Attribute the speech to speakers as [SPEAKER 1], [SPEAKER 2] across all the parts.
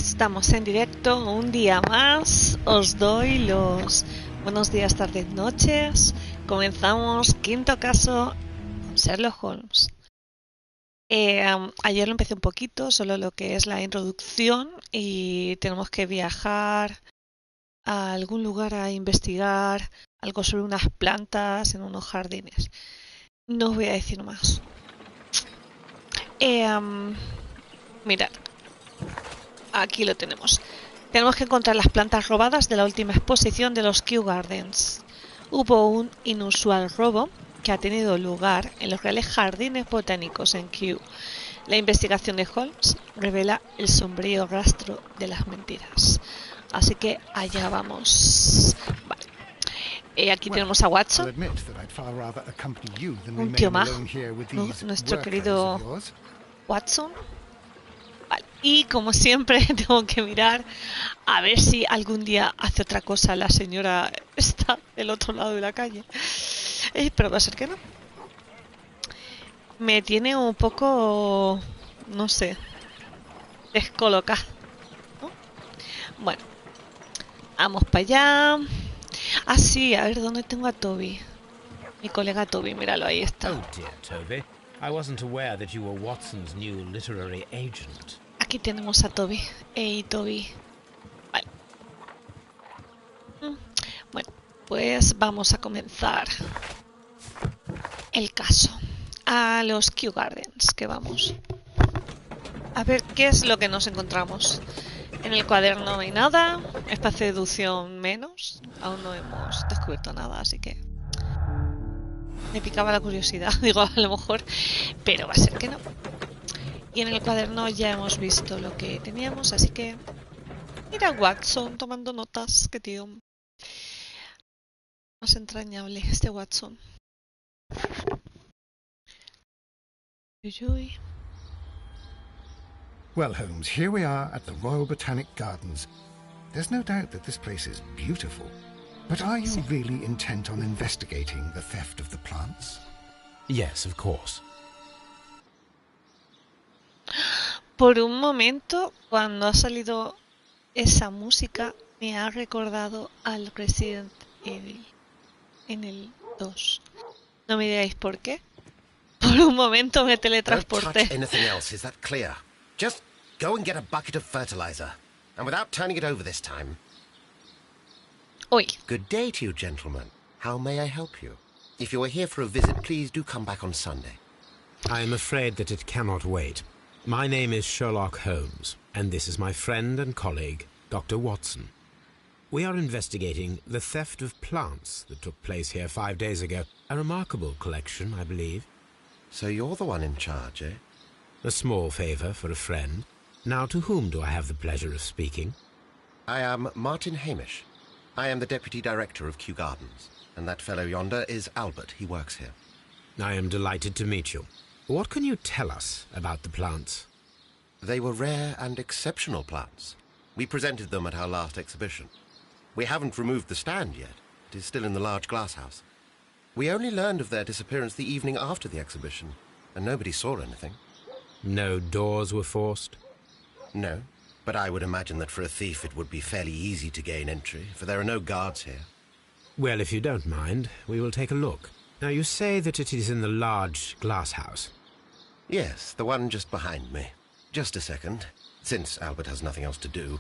[SPEAKER 1] Estamos en directo un día más. Os doy los buenos días, tardes, noches. Comenzamos quinto caso con Sherlock Holmes. Ayer lo empecé un poquito, solo lo que es la introducción, y tenemos que viajar a algún lugar a investigar algo sobre unas plantas en unos jardines. No os voy a decir más. Mirad, aquí lo tenemos. Tenemos que encontrar las plantas robadas de la última exposición de los Kew Gardens. Hubo un inusual robo que ha tenido lugar en los Reales Jardines Botánicos en Kew. La investigación de Holmes revela el sombrío rastro de las mentiras. Así que allá vamos. Vale. Aquí tenemos a Watson, un tío majo, nuestro querido Watson. Vale. Y como siempre tengo que mirar a ver si algún día hace otra cosa la señora está del otro lado de la calle. Pero va a ser que no. Me tiene un poco, no sé, descolocada, ¿no? Bueno, vamos para allá. Ah, sí, a ver, ¿dónde tengo a Toby? Mi colega Toby, míralo, ahí está.
[SPEAKER 2] Oh dear, Toby. I wasn't aware that you were Watson's new literary agent.
[SPEAKER 1] Aquí tenemos a Toby. Hey, Toby. Vale. Bueno, pues vamos a comenzar el caso. A los Kew Gardens, que vamos. A ver qué es lo que nos encontramos. En el cuaderno no hay nada. Espacio de deducción menos. Aún no hemos descubierto nada, así que me picaba la curiosidad. Digo, a lo mejor, pero va a ser que no. Y en el cuaderno ya hemos visto lo que teníamos, así que... Mira Watson tomando notas, qué tío más entrañable este Watson. Uy.
[SPEAKER 3] Well, Holmes, here we are at the Royal Botanic Gardens. There's no doubt that this place is beautiful. But are you really intent on investigating the theft of the plants?
[SPEAKER 2] Yes, of course.
[SPEAKER 1] Por un momento, cuando ha salido esa música, me ha recordado al Resident Evil en el 2. No me digáis por qué. Por un momento me teletransporté.
[SPEAKER 4] Don't touch anything else, is that clear? Just go and get a bucket of fertilizer. And without turning it over this time.
[SPEAKER 1] Uy.
[SPEAKER 4] Good day to you, gentlemen. How may I help you? If you are here for a visit, please do come back on Sunday.
[SPEAKER 2] I am afraid that it cannot wait. My name is Sherlock Holmes, and this is my friend and colleague, Dr. Watson. We are investigating the theft of plants that took place here 5 days ago. A remarkable collection, I believe.
[SPEAKER 4] So you're the one in charge, eh?
[SPEAKER 2] A small favour for a friend. Now, to whom do I have the pleasure of speaking?
[SPEAKER 4] I am Martin Hamish. I am the Deputy Director of Kew Gardens. And that fellow yonder is Albert. He works here.
[SPEAKER 2] I am delighted to meet you. What can you tell us about the plants?
[SPEAKER 4] They were rare and exceptional plants. We presented them at our last exhibition. We haven't removed the stand yet. It is still in the large glass house. We only learned of their disappearance the evening after the exhibition, and nobody saw anything.
[SPEAKER 2] No doors were forced?
[SPEAKER 4] No, but I would imagine that for a thief it would be fairly easy to gain entry, for there are no guards here.
[SPEAKER 2] Well, if you don't mind, we will take a look. Now, you say that it is in the large glass house.
[SPEAKER 4] Yes, the one just behind me. Just a second, since Albert has nothing else to do.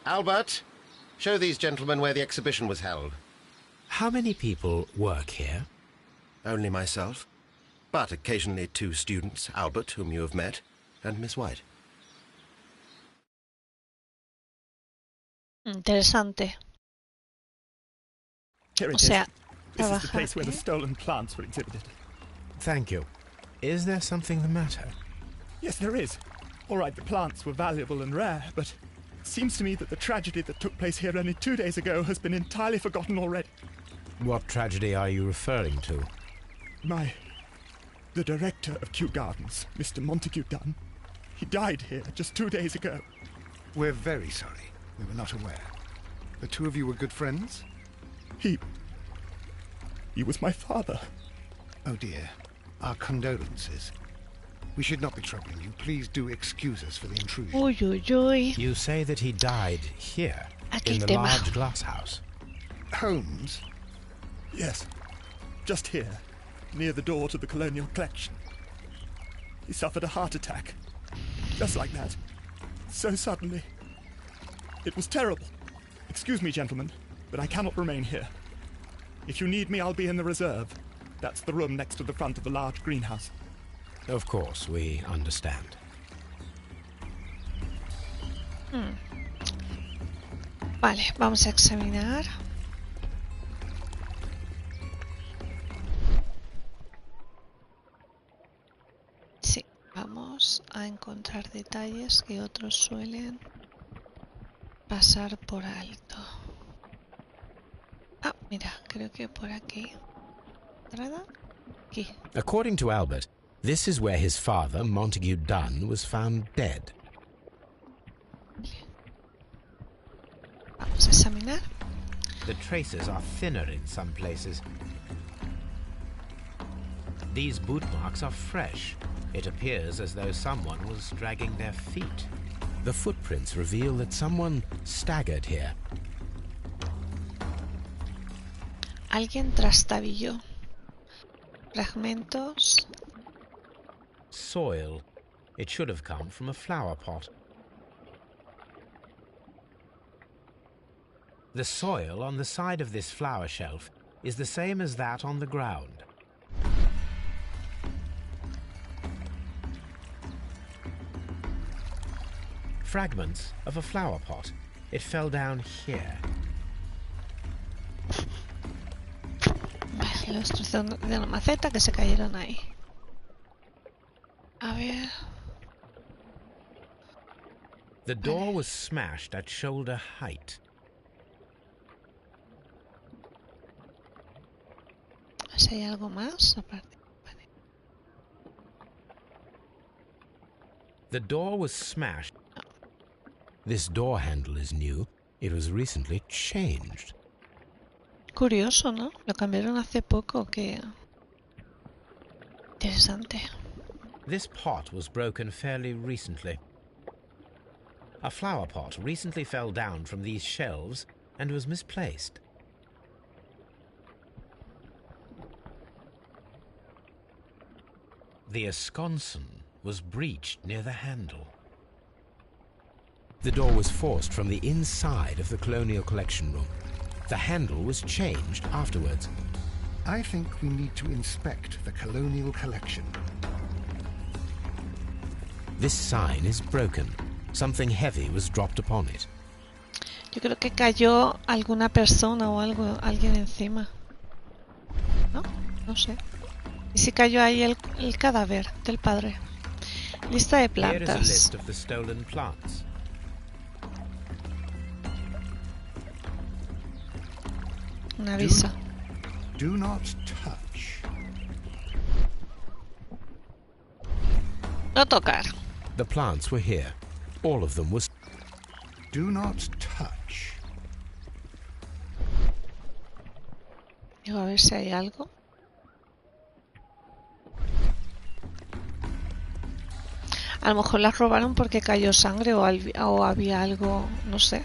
[SPEAKER 4] Albert, show these gentlemen where the exhibition was held.
[SPEAKER 2] How many people work here?
[SPEAKER 4] Only myself, but occasionally 2 students, Albert, whom you have met, and Miss White.
[SPEAKER 1] Interesante.
[SPEAKER 5] Here it
[SPEAKER 1] O sea,
[SPEAKER 5] is. This is the place where the stolen plants were exhibited.
[SPEAKER 2] Thank you. Is there something the matter?
[SPEAKER 5] Yes, there is. All right, the plants were valuable and rare, but it seems to me that the tragedy that took place here only 2 days ago has been entirely forgotten already.
[SPEAKER 2] What tragedy are you referring to?
[SPEAKER 5] The director of Kew Gardens, Mr. Montague Dunn, he died here just 2 days ago.
[SPEAKER 3] We're very sorry. We were not aware. The two of you were good friends?
[SPEAKER 5] He was my father.
[SPEAKER 3] Oh dear. Our condolences. We should not be troubling you. Please do excuse us for the intrusion.
[SPEAKER 1] Uy, uy, uy.
[SPEAKER 2] You say that he died here,
[SPEAKER 1] Aquí
[SPEAKER 2] in
[SPEAKER 1] el
[SPEAKER 2] the
[SPEAKER 1] tema.
[SPEAKER 2] large glass house.
[SPEAKER 3] Holmes?
[SPEAKER 5] Yes, just here, near the door to the Colonial Collection. He suffered a heart attack. Just like that. So suddenly. It was terrible. Excuse me, gentlemen, but I cannot remain here. If you need me, I'll be in the reserve. That's the room next to the front of the large greenhouse.
[SPEAKER 2] Of course, we understand.
[SPEAKER 1] Vale, vamos a examinar. Sí, vamos a encontrar detalles que otros suelen pasar por alto. Ah, mira, creo que por aquí. ¿Entrada? Aquí.
[SPEAKER 2] According to Albert, this is where his father, Montague Dunn, was found dead.
[SPEAKER 1] Vamos a examinar.
[SPEAKER 2] The traces are thinner in some places. These boot marks are fresh. It appears as though someone was dragging their feet. The footprints reveal that someone staggered here.
[SPEAKER 1] Alguien trastabilló. Fragmentos.
[SPEAKER 2] Soil. It should have come from a flower pot. The soil on the side of this flower shelf is the same as that on the ground. Fragments of a flower pot. It fell down here.
[SPEAKER 1] Vale, los trozos de una maceta que se cayeron ahí. A ver.
[SPEAKER 2] The door was smashed at shoulder height.
[SPEAKER 1] Si hay algo más aparte. Vale.
[SPEAKER 2] The door was smashed. This door handle is new. It was recently changed.
[SPEAKER 1] Curioso, ¿no? Lo cambiaron hace poco, que... Interesante.
[SPEAKER 2] This pot was broken fairly recently. A flower pot recently fell down from these shelves and was misplaced. The esconsson was breached near the handle. The door was forced from the inside of the Colonial Collection room. The handle was changed afterwards.
[SPEAKER 3] I think we need to inspect the Colonial Collection.
[SPEAKER 2] This sign is broken. Something heavy was dropped upon it.
[SPEAKER 1] Yo creo que cayó alguna persona o algo, alguien encima. ¿No? No sé. ¿Y si cayó ahí el cadáver del padre? Lista de
[SPEAKER 2] Here is a
[SPEAKER 1] plantas.
[SPEAKER 2] list of the stolen plants.
[SPEAKER 1] Un aviso.
[SPEAKER 3] Do not touch.
[SPEAKER 1] No tocar.
[SPEAKER 2] The plants were here. All of them was...
[SPEAKER 3] Do not touch.
[SPEAKER 1] Digo, a ver si hay algo. A lo mejor las robaron porque cayó sangre o había algo, no sé.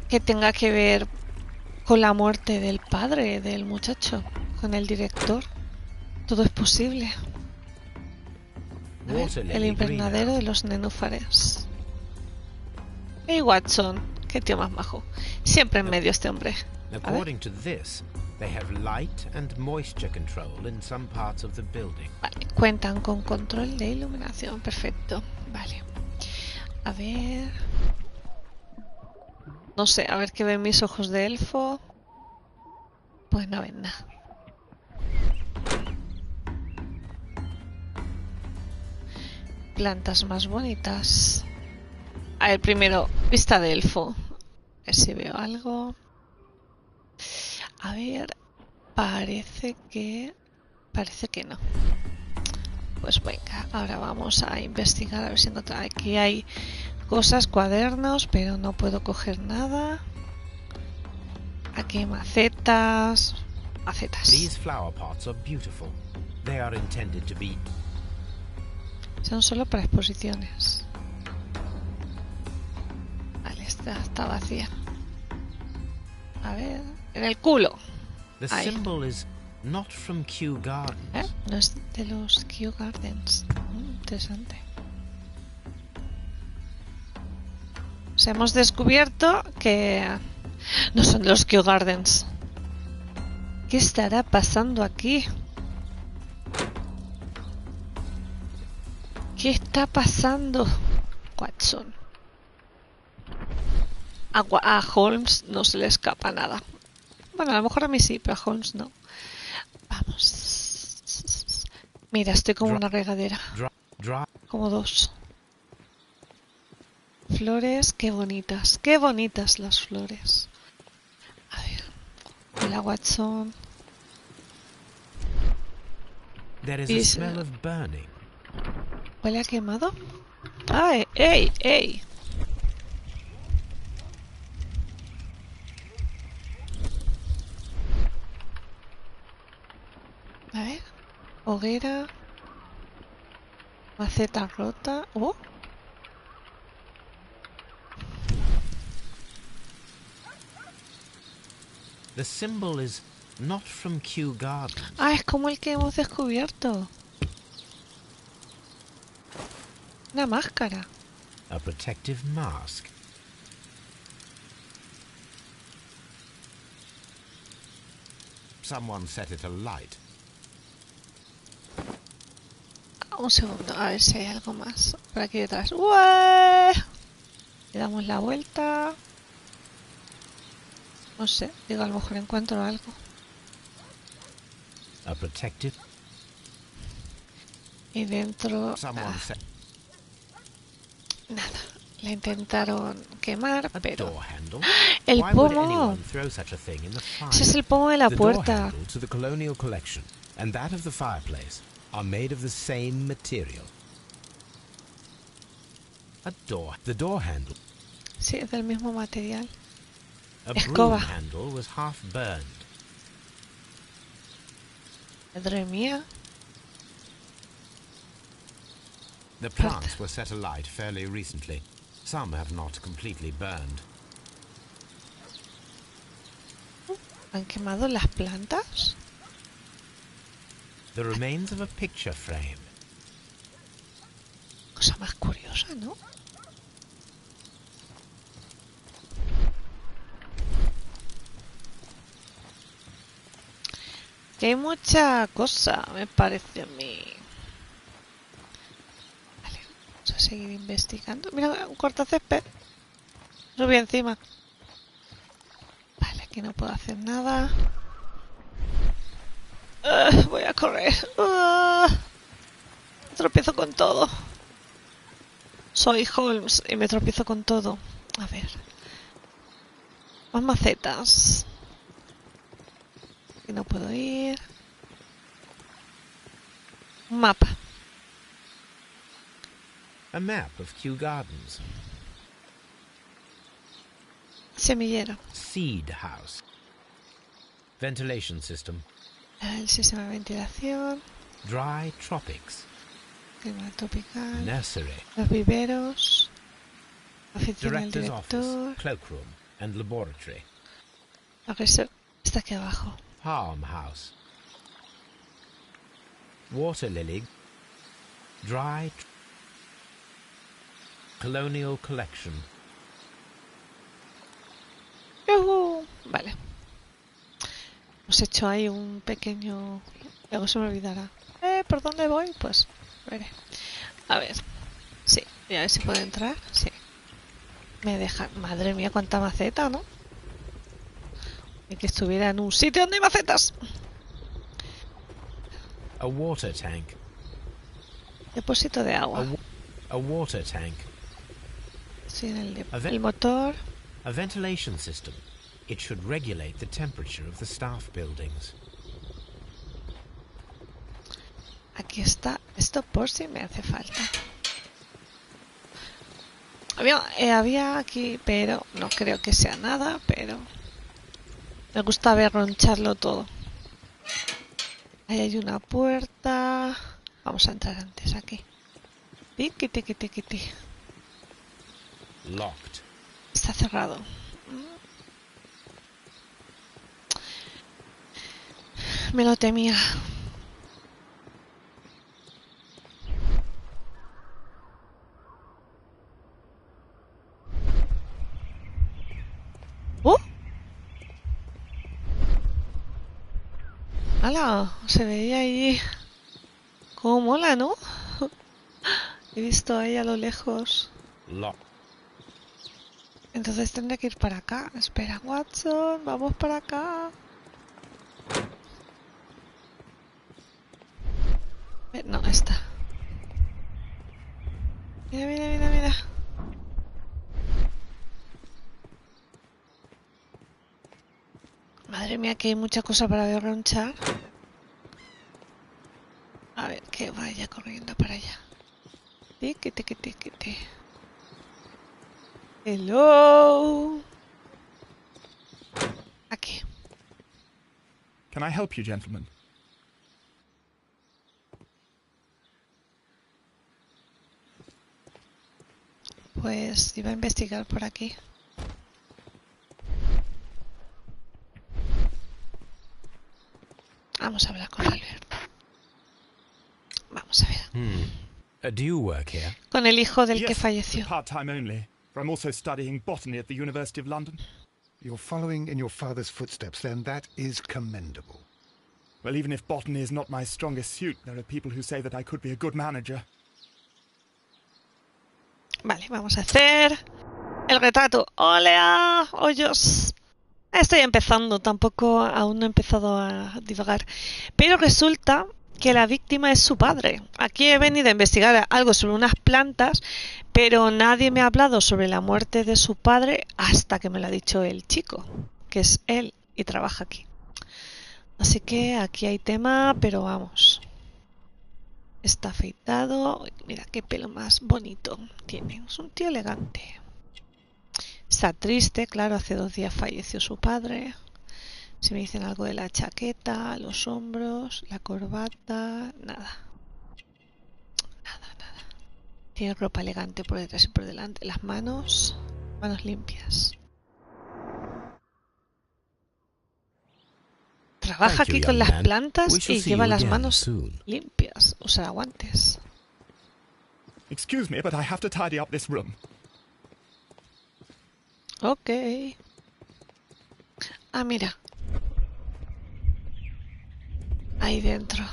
[SPEAKER 1] Que tenga que ver con la muerte del padre del muchacho, con el director. Todo es posible. A ver,
[SPEAKER 2] Water
[SPEAKER 1] el
[SPEAKER 2] lily
[SPEAKER 1] invernadero de los nenúfares. Hey Watson, qué tío más majo. Siempre en medio este hombre. A ver.
[SPEAKER 2] According to this, they have light and moisture control in some parts of the building.
[SPEAKER 1] Vale, cuentan con control de iluminación. Perfecto. Vale. A ver. No sé, a ver qué ven mis ojos de elfo. Pues no ven nada. Plantas más bonitas. A ver, primero, vista de elfo. A ver si veo algo. A ver, parece que no. Pues venga, ahora vamos a investigar a ver si encontramos. Aquí hay cosas, cuadernos, pero no puedo coger nada. Aquí hay macetas. macetas.
[SPEAKER 2] These flower pots are beautiful. They are intended to be...
[SPEAKER 1] Son solo para exposiciones. Vale, esta está vacía. A ver, en el culo.
[SPEAKER 2] The
[SPEAKER 1] Ahí.
[SPEAKER 2] symbol is not from Kew Gardens.
[SPEAKER 1] No es de los Kew Gardens. Interesante. O sea, hemos descubierto que no son de los Kew Gardens. ¿Qué estará pasando aquí? ¿Qué está pasando, Watson? A Holmes no se le escapa nada. Bueno, a lo mejor a mí sí, pero a Holmes no. Vamos. Mira, estoy como una regadera. Como dos. Flores, qué bonitas. Qué bonitas las flores. A ver. Hola, Watson.
[SPEAKER 2] There is a smell of burning.
[SPEAKER 1] ¿Huele a quemado? ¡Ay! ¡Ey! ¡Ey! A ver. Hoguera. Maceta rota. ¡Oh!
[SPEAKER 2] The symbol is not from Kew Gardens.
[SPEAKER 1] Ah, es como el que hemos descubierto. Una máscara.
[SPEAKER 2] A protective mask. Someone set it alight.
[SPEAKER 1] Un segundo, a ver si hay algo más por aquí detrás. ¡Ué! Le damos la vuelta. No sé, digo, a lo mejor encuentro algo.
[SPEAKER 2] A protective.
[SPEAKER 1] Y dentro... nada. La intentaron quemar,
[SPEAKER 2] A
[SPEAKER 1] pero...
[SPEAKER 2] door handle.
[SPEAKER 1] ¡El
[SPEAKER 2] Why would
[SPEAKER 1] pomo!
[SPEAKER 2] anyone throw such a thing in the fire?
[SPEAKER 1] Ese es el pomo de la
[SPEAKER 2] The door
[SPEAKER 1] puerta.
[SPEAKER 2] handle to the colonial collection and that of the fireplace are made of the same material. The door handle.
[SPEAKER 1] Sí, es del mismo material.
[SPEAKER 2] A
[SPEAKER 1] Escoba.
[SPEAKER 2] broom handle was half burned.
[SPEAKER 1] Madre mía.
[SPEAKER 2] The plants were set alight fairly recently. Some have not completely burned.
[SPEAKER 1] ¿Han quemado las plantas?
[SPEAKER 2] The remains of a picture frame.
[SPEAKER 1] Cosa más curiosa, ¿no? Que hay mucha cosa, me parece a mí. Vale, vamos a seguir investigando. Mira, un cortacésped. Subí encima. Vale, aquí no puedo hacer nada. Voy a correr. Me tropiezo con todo. Soy Holmes y me tropiezo con todo. A ver. Más macetas. Aquí no puedo ir. Un mapa.
[SPEAKER 2] A map of Kew Gardens.
[SPEAKER 1] Semillero.
[SPEAKER 2] Seed house. Ventilation system.
[SPEAKER 1] El sistema de ventilación.
[SPEAKER 2] Dry tropics.
[SPEAKER 1] Clima tropical.
[SPEAKER 2] Nursery.
[SPEAKER 1] Los viveros. Oficina del
[SPEAKER 2] Director's office.
[SPEAKER 1] director.
[SPEAKER 2] Cloakroom and laboratory.
[SPEAKER 1] A ver, está aquí abajo.
[SPEAKER 2] Farmhouse. Water lily. Dry. Colonial collection.
[SPEAKER 1] ¡Yujú! Vale. Hemos hecho ahí un pequeño... Luego se me olvidará. ¿Por dónde voy? Pues veré. A ver. Sí, y a ver si puedo entrar. Sí. Me dejan... Madre mía, cuánta maceta, ¿no? Y que estuviera en un sitio donde hay macetas.
[SPEAKER 2] A water tank.
[SPEAKER 1] Depósito de agua.
[SPEAKER 2] A water tank.
[SPEAKER 1] Sí, en el motor.
[SPEAKER 2] A ventilation system. It should regulate the temperature of the staff buildings.
[SPEAKER 1] Aquí está. Esto por si me hace falta. Había aquí, pero no creo que sea nada, pero... Me gusta ver roncharlo todo. Ahí hay una puerta. Vamos a entrar antes aquí. Tiqui, tiqui, tiqui, tiqui.
[SPEAKER 2] Locked.
[SPEAKER 1] Está cerrado. Me lo temía. ¡Oh! ¡Hala! Se veía ahí. ¡Cómo mola!, ¿no? He visto ahí a lo lejos.
[SPEAKER 2] Locked.
[SPEAKER 1] Entonces tendré que ir para acá. Espera, Watson, vamos para acá. No, esta. Mira, mira, mira, mira. Madre mía, que hay mucha cosa para derronchar. A ver, que vaya corriendo para allá. Tiqui, tiqui, tiqui, tiqui. Hello. Aquí.
[SPEAKER 5] Can I help you, gentlemen?
[SPEAKER 1] Pues iba a investigar por aquí. Vamos a hablar con Albert. Vamos a ver.
[SPEAKER 2] Do you work here?
[SPEAKER 1] Con el hijo del que
[SPEAKER 5] Yes,
[SPEAKER 1] falleció.
[SPEAKER 5] part-time only. For I'm also studying botany at the University of London.
[SPEAKER 3] You're following in your father's footsteps, then. That is commendable.
[SPEAKER 5] Well, even if botany is not my strongest suit, there are people who say that I could be a good manager.
[SPEAKER 1] Vale, vamos a hacer el retrato. ¡Hola! ¡Hoyos! Estoy empezando, tampoco aún no he empezado a divagar. Pero resulta que la víctima es su padre. Aquí he venido a investigar algo sobre unas plantas, pero nadie me ha hablado sobre la muerte de su padre hasta que me lo ha dicho el chico, que es él y trabaja aquí. Así que aquí hay tema, pero vamos. Está afeitado. Mira qué pelo más bonito tiene. Es un tío elegante. Está triste, claro, hace 2 días falleció su padre. Si me dicen algo de la chaqueta, los hombros, la corbata, nada. Nada, nada. Tiene ropa elegante por detrás y por delante. Las manos limpias. Trabaja aquí con las plantas y lleva las manos limpias. Usa guantes.
[SPEAKER 5] Excuse me, but I have to tidy up this room.
[SPEAKER 1] Ok. Ah, mira. Ahí dentro.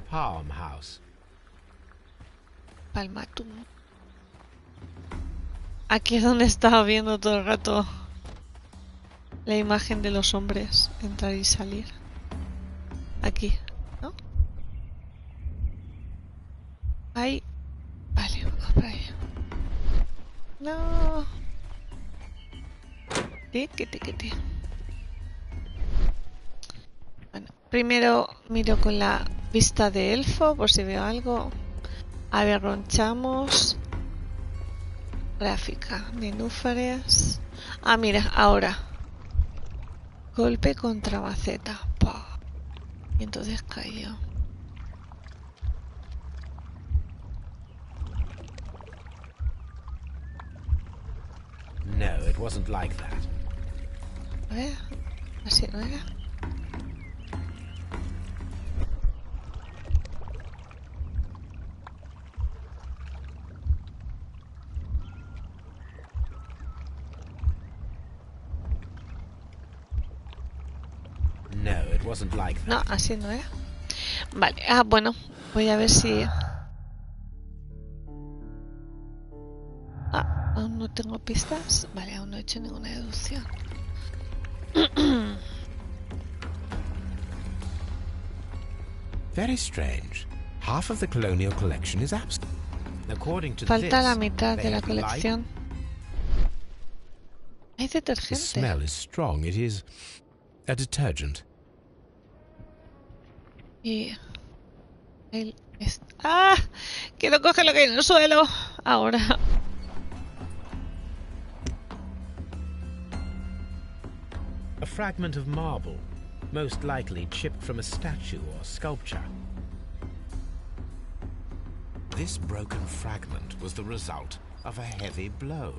[SPEAKER 2] Farmhouse.
[SPEAKER 1] Palmatum. Aquí es donde estaba viendo todo el rato la imagen de los hombres entrar y salir. Aquí, ¿no? Ahí. Vale, vamos para allá. No. Tiqui. Bueno, primero miro con la vista de elfo por si veo algo. A ver, ronchamos. Gráfica, nenúfares. Ah, mira, ahora. Golpe contra maceta. ¡Pah! Y entonces cayó.
[SPEAKER 2] No, it wasn't like that.
[SPEAKER 1] A ver, así no era.
[SPEAKER 2] No, it wasn't like that.
[SPEAKER 1] No, así no era. Vale, ah, bueno, voy a ver si... Ah, aún no tengo pistas. Vale, aún no he hecho ninguna deducción.
[SPEAKER 2] Very strange. Half of the colonial collection is absent. According to
[SPEAKER 1] Falta
[SPEAKER 2] this,
[SPEAKER 1] la mitad
[SPEAKER 2] they
[SPEAKER 1] de la
[SPEAKER 2] had light.
[SPEAKER 1] colección. Hay
[SPEAKER 2] The
[SPEAKER 1] detergente.
[SPEAKER 2] smell is strong. It is a detergent.
[SPEAKER 1] Y... ¡Ah! Quiero coger lo que hay en el suelo. Ahora.
[SPEAKER 2] A fragment of marble. most likely chipped from a statue or sculpture. This broken fragment was the result of a heavy blow.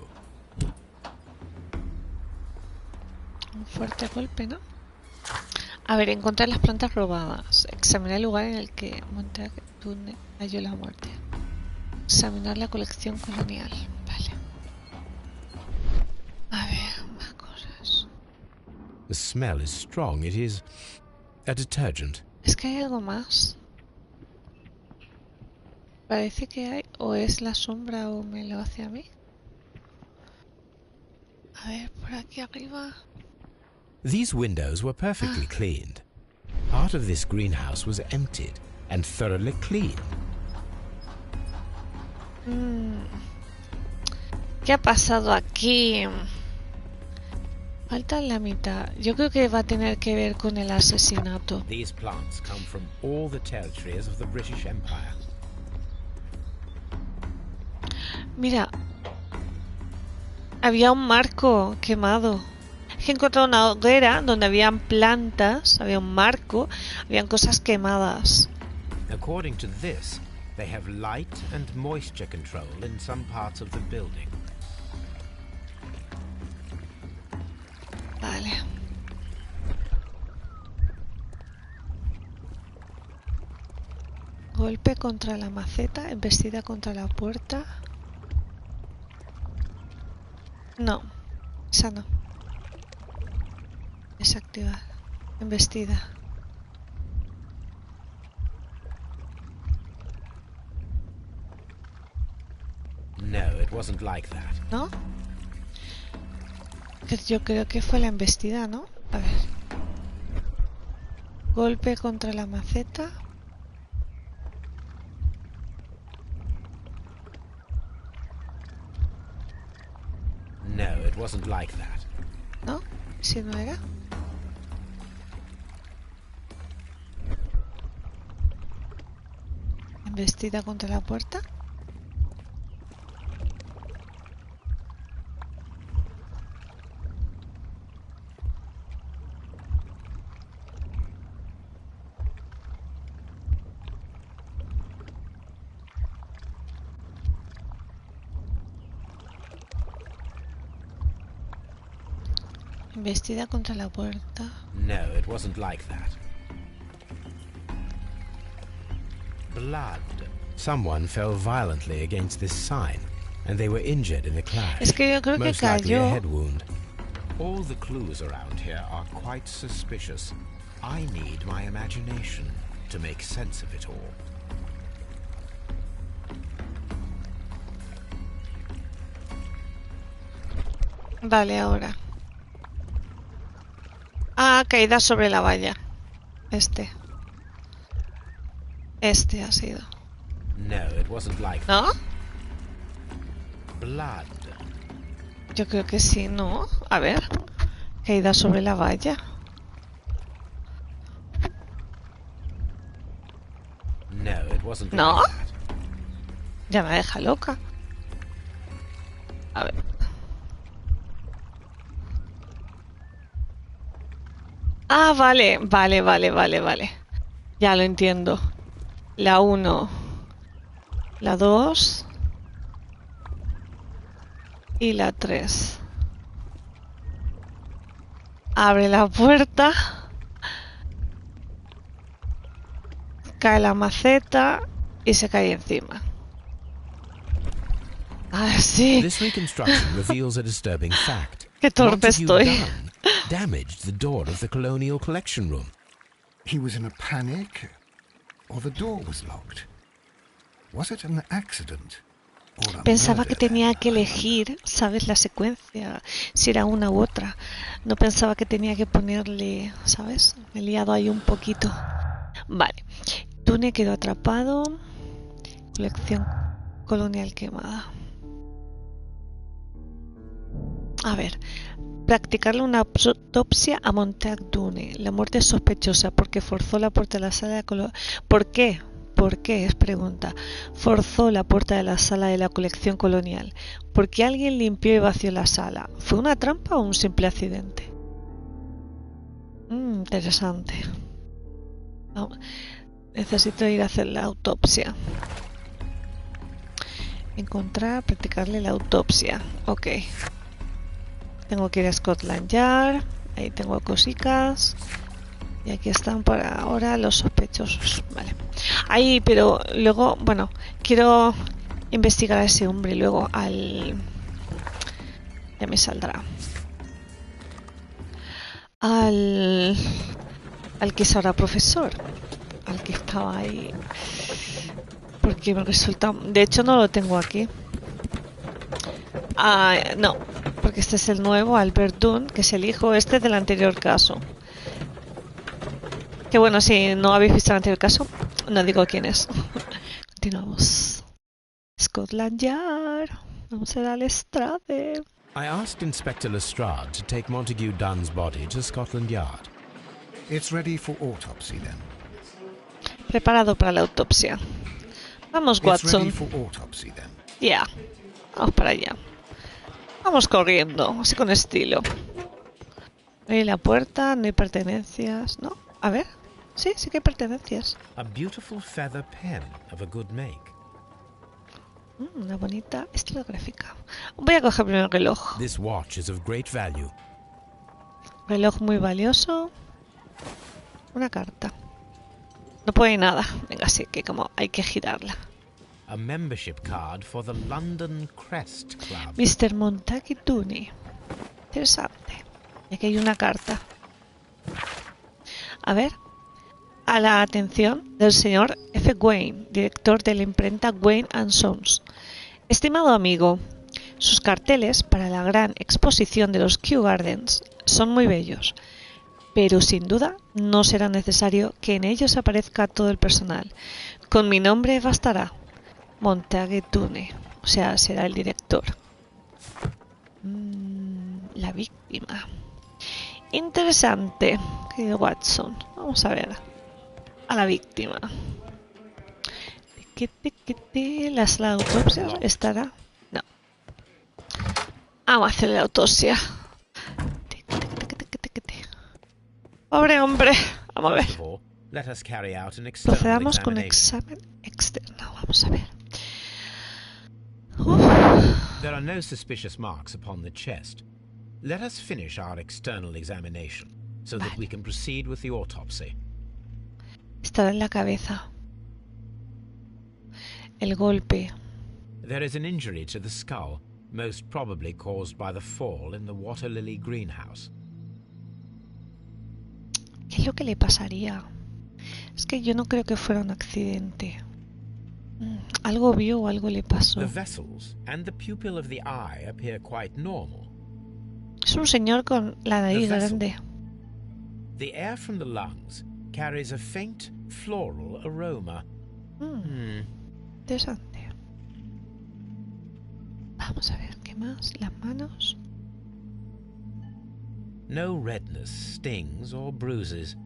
[SPEAKER 1] Un fuerte golpe, ¿no? A ver, encontrar las plantas robadas. Examinar el lugar en el que Montague halló la muerte. Examinar la colección colonial. Vale. A ver, más cosas.
[SPEAKER 2] The smell is strong. It is a detergent.
[SPEAKER 1] Es que hay algo más. Parece que hay... O es la sombra o me lo hace a mí. A ver, por aquí arriba...
[SPEAKER 2] These windows were perfectly cleaned. Part of this greenhouse was emptied and thoroughly cleaned.
[SPEAKER 1] ¿Qué ha pasado aquí? Falta la mitad. Yo creo que va a tener que ver con el asesinato.
[SPEAKER 2] These plants come from all the territories of the British Empire.
[SPEAKER 1] Mira, había un marco quemado. He encontrado una hoguera donde habían plantas, había un marco, habían cosas quemadas.
[SPEAKER 2] According to this, they have light and moisture control in some parts of the building.
[SPEAKER 1] Vale. Golpe contra la maceta, embestida contra la puerta. No, esa no. Desactivar. Embestida.
[SPEAKER 2] No, it wasn't like that.
[SPEAKER 1] ¿No? Yo creo que fue la embestida, ¿no? A ver. Golpe contra la maceta.
[SPEAKER 2] No, it wasn't like that.
[SPEAKER 1] ¿No? Si no era. Embestida contra la puerta. Embestida contra la puerta.
[SPEAKER 2] No, it wasn't like that. Blood. Someone fell violently against this sign, and they were injured in the clash.
[SPEAKER 1] Es que yo creo que
[SPEAKER 2] Most likely a
[SPEAKER 1] cayó.
[SPEAKER 2] head wound. All the clues around here are quite suspicious. I need my imagination to make sense of it all.
[SPEAKER 1] Vale, ahora. Ah, caída sobre la valla. Este ha sido.
[SPEAKER 2] No, it wasn't like
[SPEAKER 1] ¿No?
[SPEAKER 2] that. Blood.
[SPEAKER 1] Yo creo que sí, ¿no? A ver. Caída sobre la valla.
[SPEAKER 2] No, it wasn't
[SPEAKER 1] No.
[SPEAKER 2] like that.
[SPEAKER 1] Ya me deja loca. A ver. Ah, vale. Ya lo entiendo. La 1. La 2. Y la 3. Abre la puerta. Cae la maceta y se cae encima. Ah, sí.
[SPEAKER 2] This reconstruction reveals a disturbing fact.
[SPEAKER 1] Qué torpe
[SPEAKER 2] Montague
[SPEAKER 1] estoy.
[SPEAKER 2] Dunn damaged the door of the colonial collection room.
[SPEAKER 3] He was in a panic, or the door was locked. Was it an accident? Or a
[SPEAKER 1] Pensaba que
[SPEAKER 3] murder?
[SPEAKER 1] tenía que elegir, ¿sabes? La secuencia, si era una u otra. No pensaba que tenía que ponerle, ¿sabes? Me he liado ahí un poquito. Vale. Tune quedó atrapado. Colección colonial quemada. A ver. Practicarle una autopsia a Montague Dune. La muerte es sospechosa porque forzó la puerta de la sala de ¿Por qué? ¿Por qué? Es pregunta. Forzó la puerta de la sala de la colección colonial. Porque alguien limpió y vació la sala. ¿Fue una trampa o un simple accidente? Interesante. No, necesito ir a hacer la autopsia. Encontrar, practicarle la autopsia. Ok. Tengo que ir a Scotland Yard. Ahí tengo cositas. Y aquí están por ahora los sospechosos. Vale. Ahí, pero luego, bueno, quiero investigar a ese hombre luego al... Ya me saldrá. Al que es ahora profesor. Al que estaba ahí. Porque me resulta... De hecho no lo tengo aquí. No. Porque este es el nuevo, Albert Dunn, que es el hijo este del anterior caso. Que bueno, si no habéis visto el anterior caso, no digo quién es. Continuamos. Scotland Yard. Vamos a ir al Estrade.
[SPEAKER 2] I asked Inspector Lestrade to take Montague Dunn's body to Scotland Yard.
[SPEAKER 3] It's ready for autopsy then.
[SPEAKER 1] Preparado para la autopsia. Vamos,
[SPEAKER 3] It's
[SPEAKER 1] Watson.
[SPEAKER 3] ready for autopsy then.
[SPEAKER 1] Ya. Vamos para allá. Vamos corriendo, así con estilo. No hay la puerta, no hay pertenencias, ¿no? A ver. Sí, sí que hay pertenencias.
[SPEAKER 2] A beautiful feather pen of a good make.
[SPEAKER 1] Una bonita estilográfica. Voy a coger primero el reloj.
[SPEAKER 2] This watch is of great value.
[SPEAKER 1] Reloj muy valioso. Una carta. No puede nada. Venga, sí, que como hay que girarla.
[SPEAKER 2] A membership card for the London Crest Club.
[SPEAKER 1] Mr. Montague Dunn. Interesante. Y aquí hay una carta. A ver. A la atención del señor F. Wayne, director de la imprenta Wayne & Sons. Estimado amigo, sus carteles para la gran exposición de los Kew Gardens son muy bellos, pero sin duda no será necesario que en ellos aparezca todo el personal. Con mi nombre bastará. Montague Dunn, o sea, será el director. La víctima. Interesante, querido Watson. Vamos a ver a la víctima. La autopsia estará. No. Vamos a hacer la autopsia. Pobre hombre. Vamos a ver.
[SPEAKER 2] Let us carry out an external
[SPEAKER 1] Procedamos con
[SPEAKER 2] examination.
[SPEAKER 1] examen externo. Vamos a ver.
[SPEAKER 2] There are no suspicious marks upon the chest. Let us finish our external examination so that we can proceed with the autopsy.
[SPEAKER 1] Estará en la cabeza. El golpe.
[SPEAKER 2] There is an injury to the skull, most probably caused by the fall in the water lily greenhouse.
[SPEAKER 1] ¿Qué es lo que le pasaría? Es que yo no creo que fuera un accidente. Algo vio o algo le pasó.
[SPEAKER 2] The vessels and the pupil of the eye appear quite normal.
[SPEAKER 1] Es un señor con la nariz
[SPEAKER 2] The vessel.
[SPEAKER 1] grande.
[SPEAKER 2] The air from the lungs carries a faint floral aroma.
[SPEAKER 1] Interesante. Vamos a ver, ¿qué más? Las manos.
[SPEAKER 2] No redness, stings or bruises.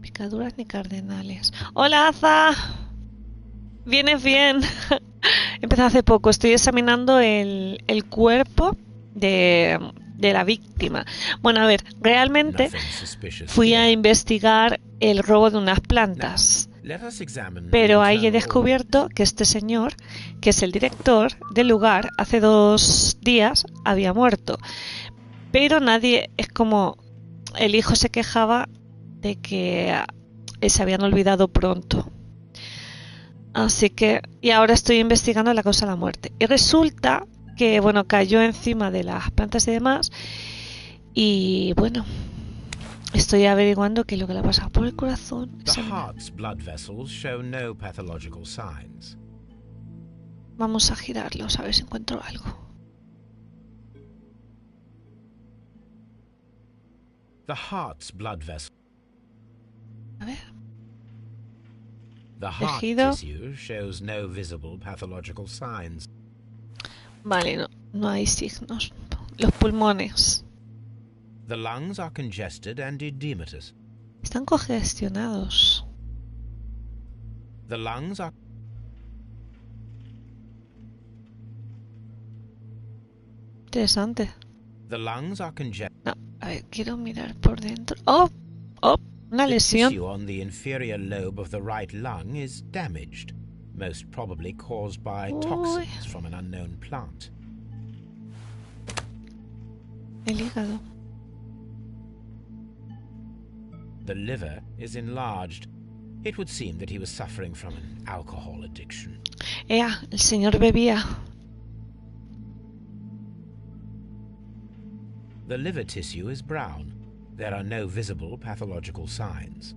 [SPEAKER 1] Picaduras ni cardenales. ¡Hola, Aza! Vienes bien. Empecé hace poco. Estoy examinando el cuerpo de la víctima. Bueno, a ver, realmente
[SPEAKER 2] Nothing suspicious
[SPEAKER 1] fui a
[SPEAKER 2] here.
[SPEAKER 1] investigar el robo de unas plantas.
[SPEAKER 2] Let us examine
[SPEAKER 1] Pero
[SPEAKER 2] the
[SPEAKER 1] ahí he
[SPEAKER 2] internal
[SPEAKER 1] descubierto que este señor, que es el director del lugar, hace 2 días había muerto. Pero nadie, es como el hijo se quejaba de que se habían olvidado pronto. Así que, y ahora estoy investigando la causa de la muerte. Y resulta que, bueno, cayó encima de las plantas y demás. Y bueno, estoy averiguando qué es lo que le ha pasado por el corazón.
[SPEAKER 2] The heart's blood vessels show no pathological signs.
[SPEAKER 1] Vamos a girarlos a ver si encuentro algo.
[SPEAKER 2] The heart's blood vessel.
[SPEAKER 1] A ver.
[SPEAKER 2] The heart
[SPEAKER 1] Tejido.
[SPEAKER 2] tissue shows no visible pathological signs.
[SPEAKER 1] Vale, no hay signos. Los pulmones
[SPEAKER 2] The lungs are congested and edematous.
[SPEAKER 1] están congestionados.
[SPEAKER 2] The lungs are
[SPEAKER 1] Interesante.
[SPEAKER 2] congested.
[SPEAKER 1] No, a ver, quiero mirar por dentro. ¡Oh! Una
[SPEAKER 2] The
[SPEAKER 1] lesión.
[SPEAKER 2] tissue on the inferior lobe of the right lung is damaged, most probably caused by
[SPEAKER 1] Uy.
[SPEAKER 2] toxins from an unknown plant.
[SPEAKER 1] El hígado.
[SPEAKER 2] The liver is enlarged. It would seem that he was suffering from an alcohol addiction.
[SPEAKER 1] Ea, el señor bebía.
[SPEAKER 2] The liver tissue is brown. There are no visible pathological signs.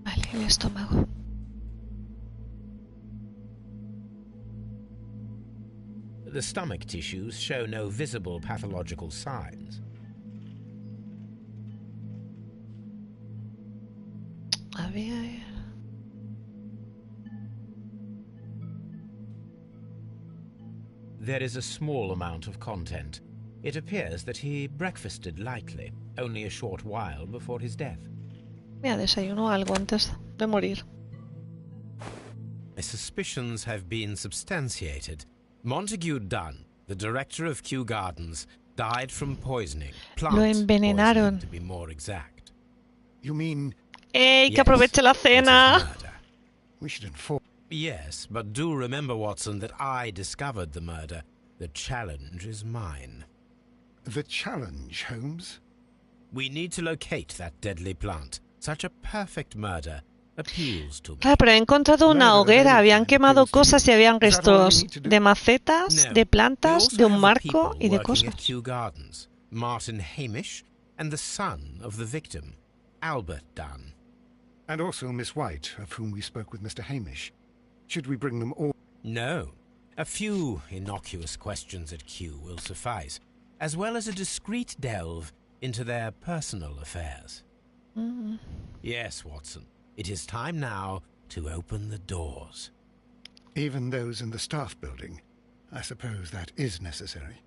[SPEAKER 1] Vale, el estómago.
[SPEAKER 2] The stomach tissues show no visible pathological signs.
[SPEAKER 1] A ver.
[SPEAKER 2] There is a small amount of content. It appears that he breakfasted lightly, only a short while before his death.
[SPEAKER 1] Mira, desayunó algo antes de morir.
[SPEAKER 2] My suspicions have been substantiated. Montague Dunn, the director of Kew Gardens, died from poisoning. Plant
[SPEAKER 1] Lo envenenaron.
[SPEAKER 2] poisoning, to be more exact.
[SPEAKER 3] You mean
[SPEAKER 1] ¡Ey, que
[SPEAKER 2] Yes,
[SPEAKER 1] aproveche la
[SPEAKER 2] it is
[SPEAKER 1] cena!
[SPEAKER 2] murder.
[SPEAKER 3] we should inform...
[SPEAKER 2] Yes, but do remember, Watson, that I discovered the murder. The challenge is mine.
[SPEAKER 3] The challenge, Holmes?
[SPEAKER 2] We need to locate that deadly plant. Such a perfect murder appeals to me.
[SPEAKER 1] Claro, pero he encontrado una hoguera. Habían quemado cosas y habían restos de macetas,
[SPEAKER 2] No,
[SPEAKER 1] de
[SPEAKER 2] we
[SPEAKER 1] plantas,
[SPEAKER 2] also
[SPEAKER 1] de un
[SPEAKER 2] have the
[SPEAKER 1] marco
[SPEAKER 2] people
[SPEAKER 1] y de
[SPEAKER 2] working at
[SPEAKER 1] cosas.
[SPEAKER 2] Kew Gardens. Martin Hamish and the son of the victim, Albert Dunn.
[SPEAKER 3] And also Miss White, of whom we spoke with Mr. Hamish. Should we bring them all?
[SPEAKER 2] No. A few innocuous questions at Kew will suffice, as well as a discreet delve into their personal affairs. Yes, Watson. It is time now to open the doors.
[SPEAKER 3] Even those in the staff building? I suppose that is necessary.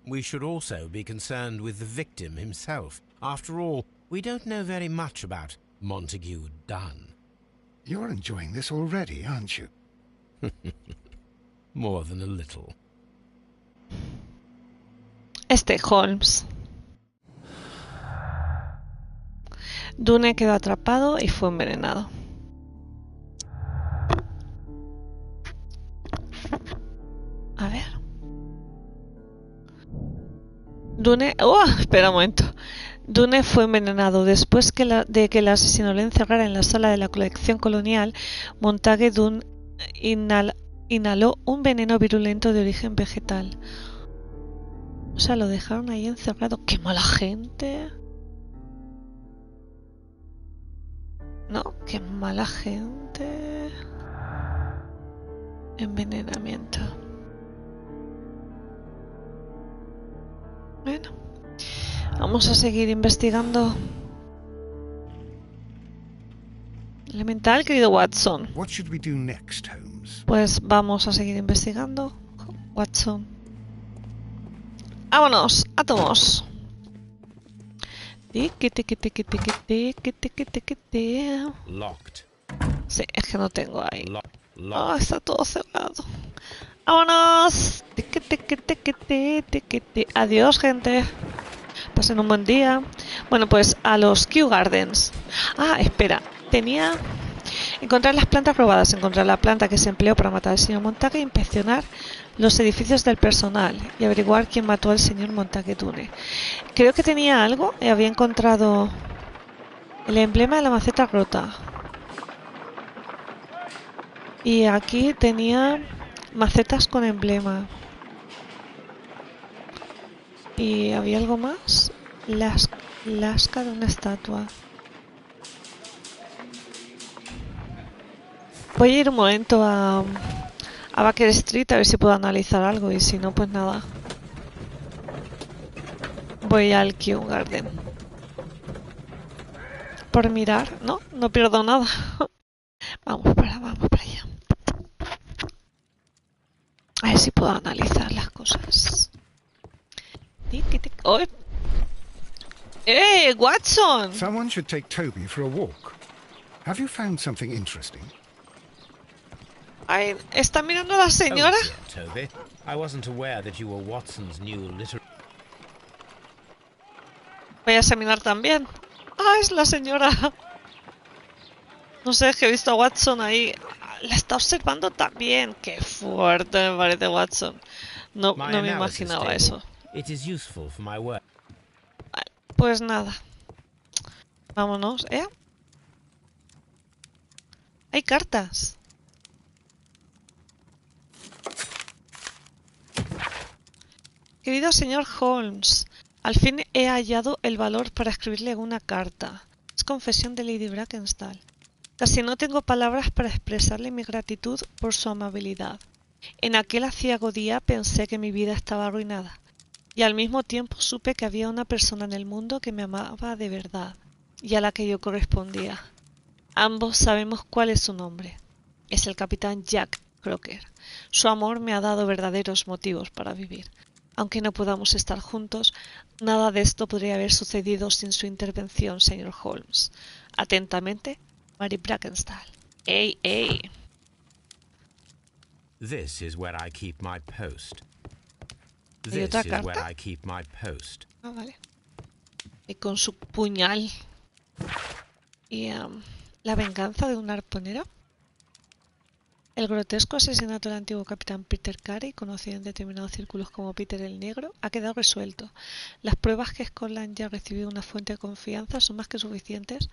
[SPEAKER 2] We should also be concerned with the victim himself. After all, we don't know very much about Montague Dunn.
[SPEAKER 3] You're enjoying this already, aren't you?
[SPEAKER 2] More than a little.
[SPEAKER 1] Holmes. Dune quedó atrapado y fue envenenado. A ver. Dune... ¡Oh! Espera un momento. Dune fue envenenado. Después de que el asesino le encerrara en la sala de la colección colonial, Montague Dunn inhaló un veneno virulento de origen vegetal. O sea, lo dejaron ahí encerrado. ¡Qué mala gente! No, qué mala gente. Envenenamiento. Bueno, vamos a seguir investigando. Elemental, querido Watson.
[SPEAKER 3] What should we do next, Holmes?
[SPEAKER 1] Pues vamos a seguir investigando, Watson. ¡Vámonos! ¡Átomos!
[SPEAKER 2] Locked.
[SPEAKER 1] Sí, es que no tengo ahí.
[SPEAKER 2] Locked.
[SPEAKER 1] Está todo cerrado. ¡Vámonos! Adiós, gente. Pasen un buen día. Bueno, pues a los Kew Gardens. Ah, espera. Tenía... Encontrar las plantas robadas, encontrar la planta que se empleó para matar al señor Montague e inspeccionar los edificios del personal y averiguar quién mató al señor Montague Dune. Creo que tenía algo. Había encontrado el emblema de la maceta rota. Y aquí tenía macetas con emblema. Y había algo más. Lasca de una estatua. Voy a ir un momento a Baker Street a ver si puedo analizar algo y si no, pues nada. Voy al Kew Garden. Por mirar, no pierdo nada. Vamos para allá. A ver si puedo analizar las cosas. ¡Oh! ¡Eh, Watson!
[SPEAKER 3] Someone should take Toby for a walk. Have you found something interesting?
[SPEAKER 1] Ay, ¿está mirando a la señora?
[SPEAKER 2] Oh, dear, Toby. I wasn't aware that you were Watson's new literary...
[SPEAKER 1] Voy a examinar también. ¡Ah, es la señora! No sé, es que he visto a Watson ahí. La está observando también. ¡Qué fuerte me parece Watson! No,
[SPEAKER 2] My
[SPEAKER 1] no me
[SPEAKER 2] analysis
[SPEAKER 1] imaginaba
[SPEAKER 2] table.
[SPEAKER 1] eso.
[SPEAKER 2] It is useful for my work.
[SPEAKER 1] Vale, pues nada. Vámonos, ¿eh? Hay cartas. Querido señor Holmes, al fin he hallado el valor para escribirle una carta. Es confesión de Lady Brackenstall. Casi no tengo palabras para expresarle mi gratitud por su amabilidad. En aquel aciago día pensé que mi vida estaba arruinada, y al mismo tiempo supe que había una persona en el mundo que me amaba de verdad, y a la que yo correspondía. Ambos sabemos cuál es su nombre. Es el capitán Jack Crocker. Su amor me ha dado verdaderos motivos para vivir. Aunque no podamos estar juntos, nada de esto podría haber sucedido sin su intervención, señor Holmes. Atentamente, Mary Brackenstall. ¡Ey, ey!
[SPEAKER 2] This is where I keep my post.
[SPEAKER 1] ¿Hay otra
[SPEAKER 2] This is where
[SPEAKER 1] carta?
[SPEAKER 2] I keep my post.
[SPEAKER 1] Ah, vale. Y con su puñal. Y la venganza de un arponero. El grotesco asesinato del antiguo capitán Peter Carey, conocido en determinados círculos como Peter el Negro, ha quedado resuelto. Las pruebas que Scotland Yard ha recibido de una fuente de confianza son más que suficientes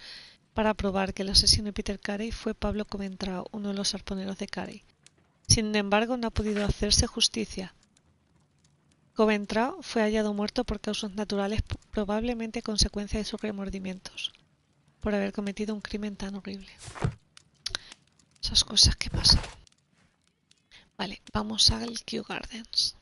[SPEAKER 1] para probar que el asesino de Peter Carey fue Pablo Comentrao, uno de los arponeros de Carey. Sin embargo, no ha podido hacerse justicia. Comentrao fue hallado muerto por causas naturales, probablemente consecuencia de sus remordimientos, por haber cometido un crimen tan horrible. Esas cosas que pasan. Vale, vamos al Kew Gardens.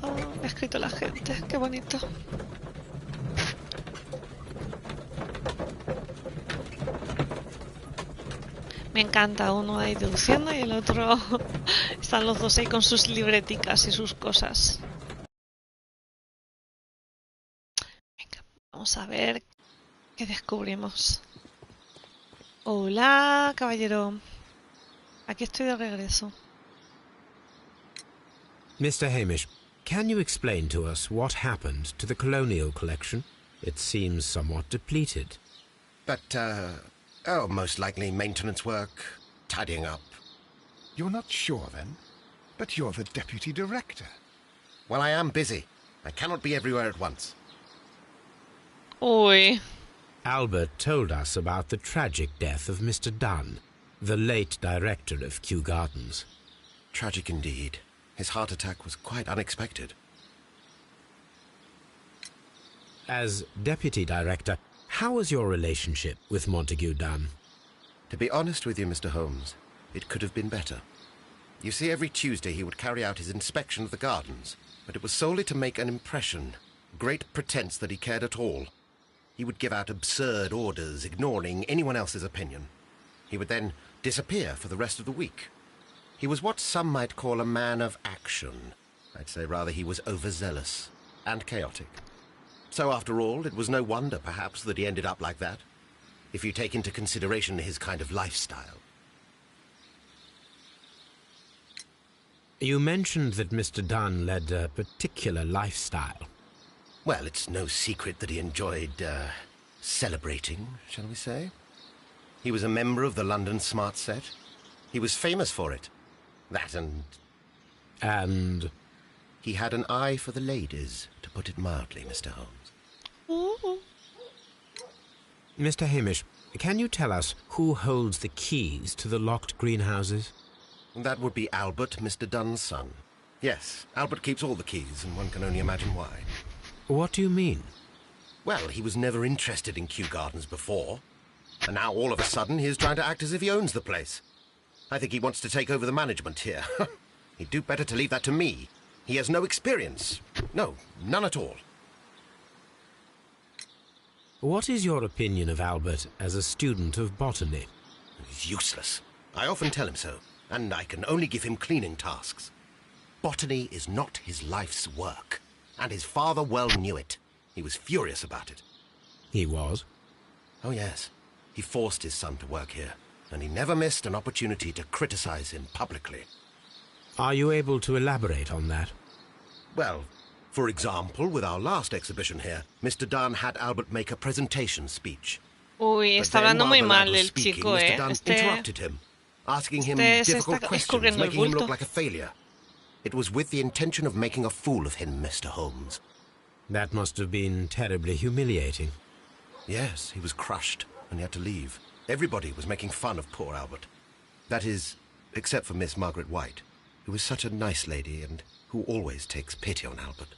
[SPEAKER 1] Oh, me ha escrito la gente, qué bonito. Me encanta, uno ahí deduciendo y el otro... Están los dos ahí con sus libreticas y sus cosas. Venga, vamos a ver qué descubrimos. Hola, caballero. Aquí estoy de regreso.
[SPEAKER 2] Mr. Hamish, can you explain to us what happened to the colonial collection? It seems somewhat depleted.
[SPEAKER 4] But, most likely maintenance work, tidying up.
[SPEAKER 3] You're not sure, then? But you're the deputy director.
[SPEAKER 4] Well, I am busy. I cannot be everywhere at once.
[SPEAKER 1] Uy.
[SPEAKER 2] Albert told us about the tragic death of Mr. Dunn, the late director of Kew Gardens.
[SPEAKER 4] Tragic indeed. His heart attack was quite unexpected.
[SPEAKER 2] As deputy director, how was your relationship with Montague Dunn?
[SPEAKER 4] To be honest with you, Mr. Holmes, it could have been better. You see, every Tuesday he would carry out his inspection of the gardens, but it was solely to make an impression, great pretense that he cared at all. He would give out absurd orders, ignoring anyone else's opinion. He would then disappear for the rest of the week. He was what some might call a man of action. I'd say rather he was overzealous and chaotic. So after all, it was no wonder, perhaps, that he ended up like that, if you take into consideration his kind of lifestyle.
[SPEAKER 2] You mentioned that Mr. Dunn led a particular lifestyle.
[SPEAKER 4] Well, it's no secret that he enjoyed, celebrating, shall we say? He was a member of the London Smart Set. He was famous for it. That and...
[SPEAKER 2] And...
[SPEAKER 4] He had an eye for the ladies, to put it mildly, Mr. Holmes.
[SPEAKER 1] Ooh.
[SPEAKER 2] Mr. Hamish, can you tell us who holds the keys to the locked greenhouses?
[SPEAKER 4] That would be Albert, Mr. Dunn's son. Yes, Albert keeps all the keys, and one can only imagine why.
[SPEAKER 2] What do you mean?
[SPEAKER 4] Well, he was never interested in Kew Gardens before. And now, all of a sudden, he is trying to act as if he owns the place. I think he wants to take over the management here. He'd do better to leave that to me. He has no experience. No, none at all.
[SPEAKER 2] What is your opinion of Albert as a student of botany?
[SPEAKER 4] He's useless. I often tell him so, and I can only give him cleaning tasks. Botany is not his life's work, and his father well knew it. He was furious about it.
[SPEAKER 2] He was?
[SPEAKER 4] Oh, yes. He forced his son to work here, and he never missed an opportunity to criticize him publicly.
[SPEAKER 2] Are you able to elaborate on that?
[SPEAKER 4] Well, for example, with our last exhibition here, Mr. Dunn had Albert make a presentation speech.
[SPEAKER 1] Uy,
[SPEAKER 4] But
[SPEAKER 1] está
[SPEAKER 4] then,
[SPEAKER 1] hablando
[SPEAKER 4] while
[SPEAKER 1] muy
[SPEAKER 4] the lad
[SPEAKER 1] mal
[SPEAKER 4] was
[SPEAKER 1] el
[SPEAKER 4] speaking,
[SPEAKER 1] chico,
[SPEAKER 4] Mr. Dunn
[SPEAKER 1] Este
[SPEAKER 4] interrupted him, asking him
[SPEAKER 1] se está
[SPEAKER 4] difficult questions,
[SPEAKER 1] escurriendo el
[SPEAKER 4] making him look
[SPEAKER 1] bulto.
[SPEAKER 4] like a failure. It was with the intention of making a fool of him, Mr. Holmes.
[SPEAKER 2] That must have been terribly humiliating.
[SPEAKER 4] Yes, he was crushed, and he had to leave. Everybody was making fun of poor Albert. That is, except for Miss Margaret White, who was such a nice lady and who always takes pity on Albert.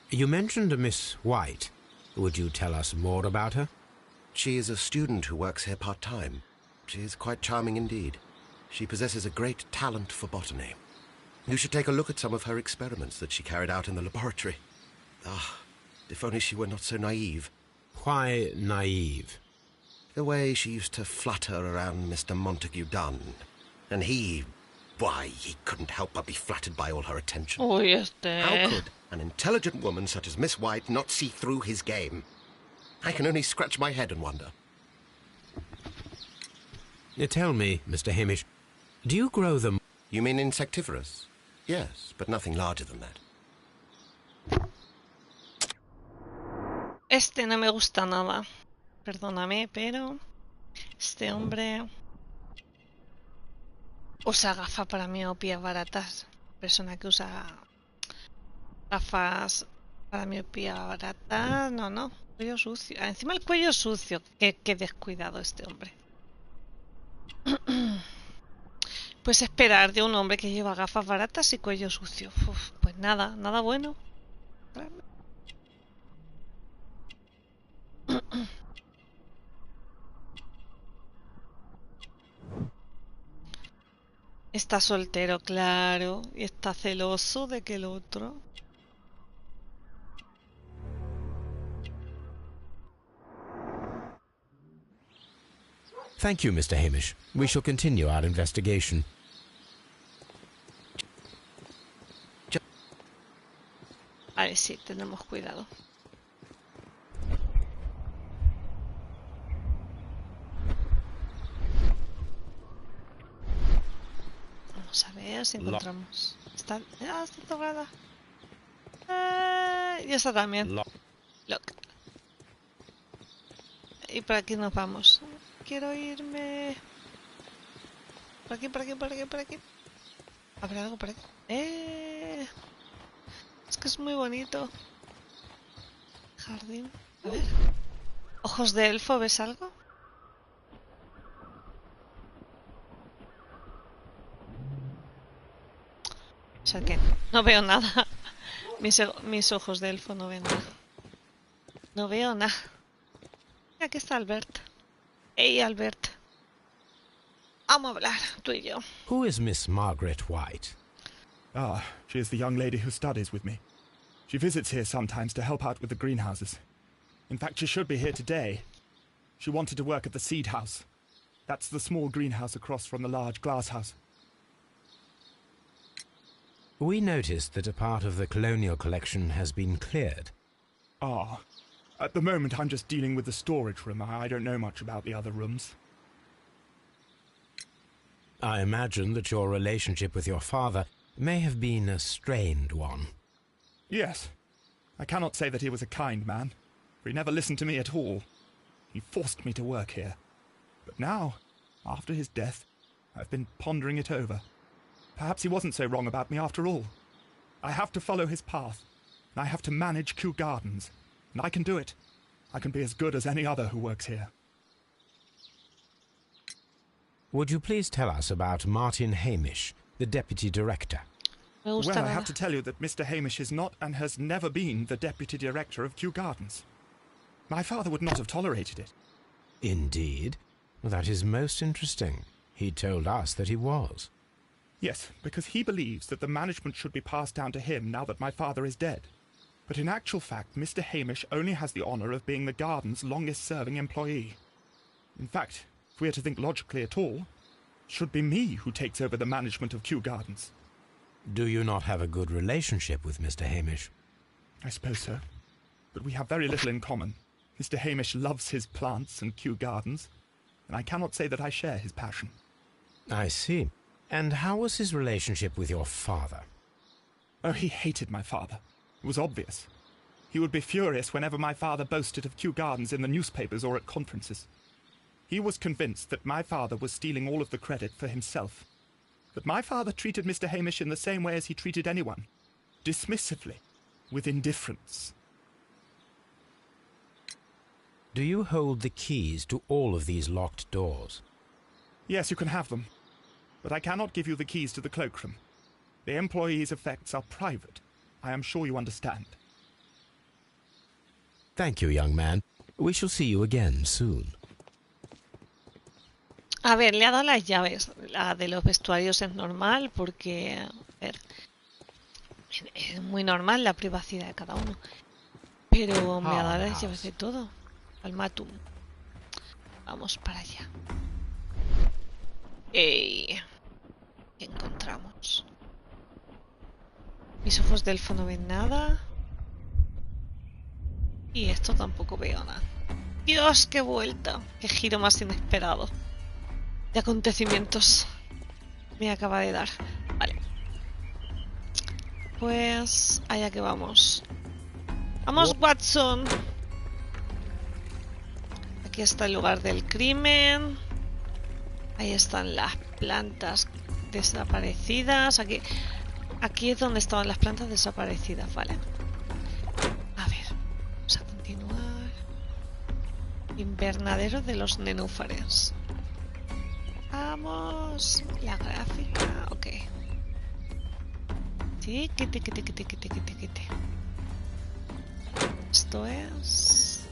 [SPEAKER 2] You mentioned a Miss White. Would you tell us more about her?
[SPEAKER 4] She is a student who works here part-time. She is quite charming indeed. She possesses a great talent for botany. You should take a look at some of her experiments that she carried out in the laboratory. Ah, if only she were not so naive.
[SPEAKER 2] Why naive?
[SPEAKER 4] The way she used to flutter around Mr. Montague Dunn. And why, he couldn't help but be flattered by all her attention.
[SPEAKER 1] Uy,
[SPEAKER 4] How could an intelligent woman such as Miss White not see through his game? I can only scratch my head and wonder.
[SPEAKER 2] Tell me, Mr. Hamish, do you grow them?
[SPEAKER 4] You mean insectivorous? Yes, but nothing larger than that.
[SPEAKER 1] Este no me gusta nada. Perdóname, pero este hombre usa gafas para miopía baratas. Persona que usa gafas para miopía baratas, no. Cuello sucio. Encima el cuello sucio. Qué descuidado este hombre. Pues esperar de un hombre que lleva gafas baratas y cuello sucio. Uf, pues nada bueno. Está soltero, claro, y está celoso de que el otro...
[SPEAKER 2] Thank you, Mr. Hamish. We shall continue our investigation.
[SPEAKER 1] Vale, sí, tenemos cuidado. Vamos a ver si encontramos... Está cerrada. Y esta también. Lock. Y por aquí nos vamos. Quiero irme... Por aquí. ¿Habrá algo por aquí? Es que es muy bonito. Jardín. A ver. Ojos de elfo, ¿ves algo? O sea que no veo nada. Mis ojos de elfo no ven nada. No veo nada. Aquí está Albert. Hey, Albert. Vamos a hablar, tú y yo.
[SPEAKER 2] Who is Miss Margaret White?
[SPEAKER 5] Ah, she is the young lady who studies with me. She visits here sometimes to help out with the greenhouses. In fact, she should be here today. She wanted to work at the seed house. That's the small greenhouse across from the large glass house.
[SPEAKER 2] We noticed that a part of the colonial collection has been cleared.
[SPEAKER 5] Ah, at the moment I'm just dealing with the storage room. I don't know much about the other rooms.
[SPEAKER 2] I imagine that your relationship with your father may have been a strained one.
[SPEAKER 5] Yes. I cannot say that he was a kind man, for he never listened to me at all. He forced me to work here. But now, after his death, I've been pondering it over. Perhaps he wasn't so wrong about me after all. I have to follow his path, and I have to manage Kew Gardens. And I can do it. I can be as good as any other who works here.
[SPEAKER 2] Would you please tell us about Martin Hamish, the Deputy Director?
[SPEAKER 5] Well, I have to tell you that Mr. Hamish is not and has never been the Deputy Director of Kew Gardens. My father would not have tolerated it.
[SPEAKER 2] Indeed? That is most interesting. He told us that he was.
[SPEAKER 5] Yes, because he believes that the management should be passed down to him now that my father is dead. But in actual fact, Mr. Hamish only has the honour of being the garden's longest-serving employee. In fact, if we are to think logically at all, it should be me who takes over the management of Kew Gardens.
[SPEAKER 2] Do you not have a good relationship with Mr. Hamish?
[SPEAKER 5] I suppose so. But we have very little in common. Mr. Hamish loves his plants and Kew Gardens, and I cannot say that I share his passion.
[SPEAKER 2] I see. And how was his relationship with your father?
[SPEAKER 5] Oh, he hated my father. It was obvious. He would be furious whenever my father boasted of Kew Gardens in the newspapers or at conferences. He was convinced that my father was stealing all of the credit for himself. But my father treated Mr. Hamish in the same way as he treated anyone. Dismissively, with indifference.
[SPEAKER 2] Do you hold the keys to all of these locked doors?
[SPEAKER 5] Yes, you can have them. But I cannot give you the keys to the cloakroom. The employees' effects are private. I am sure you understand.
[SPEAKER 2] Thank you, young man. We shall see you again soon.
[SPEAKER 1] A ver, le ha dado las llaves. La de los vestuarios es normal porque, a ver, es muy normal la privacidad de cada uno. Pero me ha dado las llaves de todo. Al matum. Vamos para allá. ¿Qué encontramos? Mis ojos de elfo no ven nada. Y esto tampoco veo nada. ¡Dios, qué vuelta! ¡Qué giro más inesperado de acontecimientos me acaba de dar! Vale. Pues allá que vamos. ¡Vamos, Watson! Aquí está el lugar del crimen. Ahí están las plantas desaparecidas. Aquí es donde estaban las plantas desaparecidas, ¿vale? A ver, vamos a continuar. Invernadero de los nenúfares. Vamos. La gráfica, ok. Tiquete. Esto es...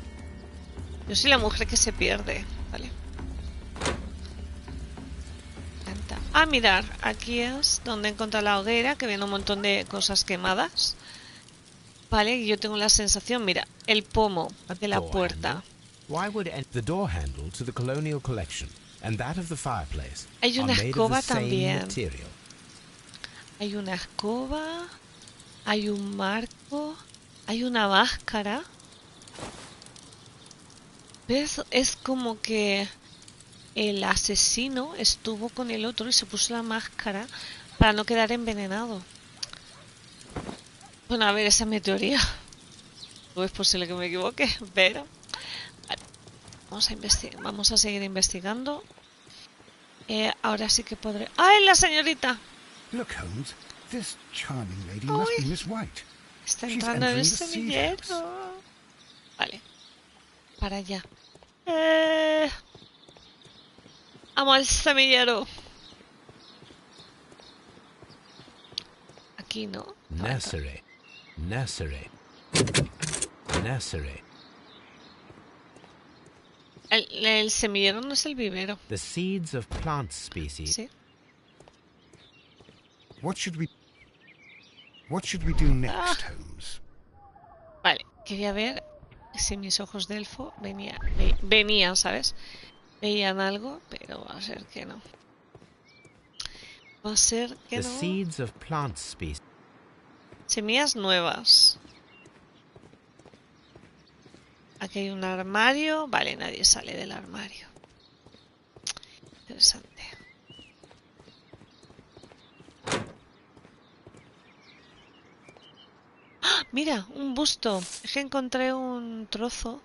[SPEAKER 1] Yo soy la mujer que se pierde, ¿vale? Ah, mirar, aquí es donde encontré la hoguera, que viene un montón de cosas quemadas. Vale, y yo tengo la sensación, mira, el pomo de la puerta.
[SPEAKER 2] The door handle to the colonial collection and that of the fireplace
[SPEAKER 1] Hay una escoba también.
[SPEAKER 2] material.
[SPEAKER 1] Hay una escoba, hay un marco, hay una máscara. ¿Ves? Es como que el asesino estuvo con el otro y se puso la máscara para no quedar envenenado. Bueno, a ver, esa es mi teoría. No es posible que me equivoque, pero... Vale. Vamos a seguir investigando. Ahora sí que podré... ¡Ay, la señorita!
[SPEAKER 3] Look, Holmes, this charming lady must be Miss White.
[SPEAKER 1] Está
[SPEAKER 3] She's
[SPEAKER 1] entrando en el
[SPEAKER 3] entering the seed
[SPEAKER 1] semillero.
[SPEAKER 3] house.
[SPEAKER 1] Vale. Para allá. Vamos al semillero. Aquí no.
[SPEAKER 2] Nursery.
[SPEAKER 1] El semillero no es el vivero.
[SPEAKER 2] The seeds of plant species.
[SPEAKER 1] Sí.
[SPEAKER 3] What should we do next, Holmes?
[SPEAKER 1] Vale, quería ver si mis ojos de elfo venían, ¿sabes? Veían algo, pero va a ser que no. Va a ser que
[SPEAKER 2] The
[SPEAKER 1] no.
[SPEAKER 2] seeds of plant species.
[SPEAKER 1] Semillas nuevas. Aquí hay un armario. Vale, nadie sale del armario. Interesante. ¡Ah! Mira, un busto. Es que encontré un trozo.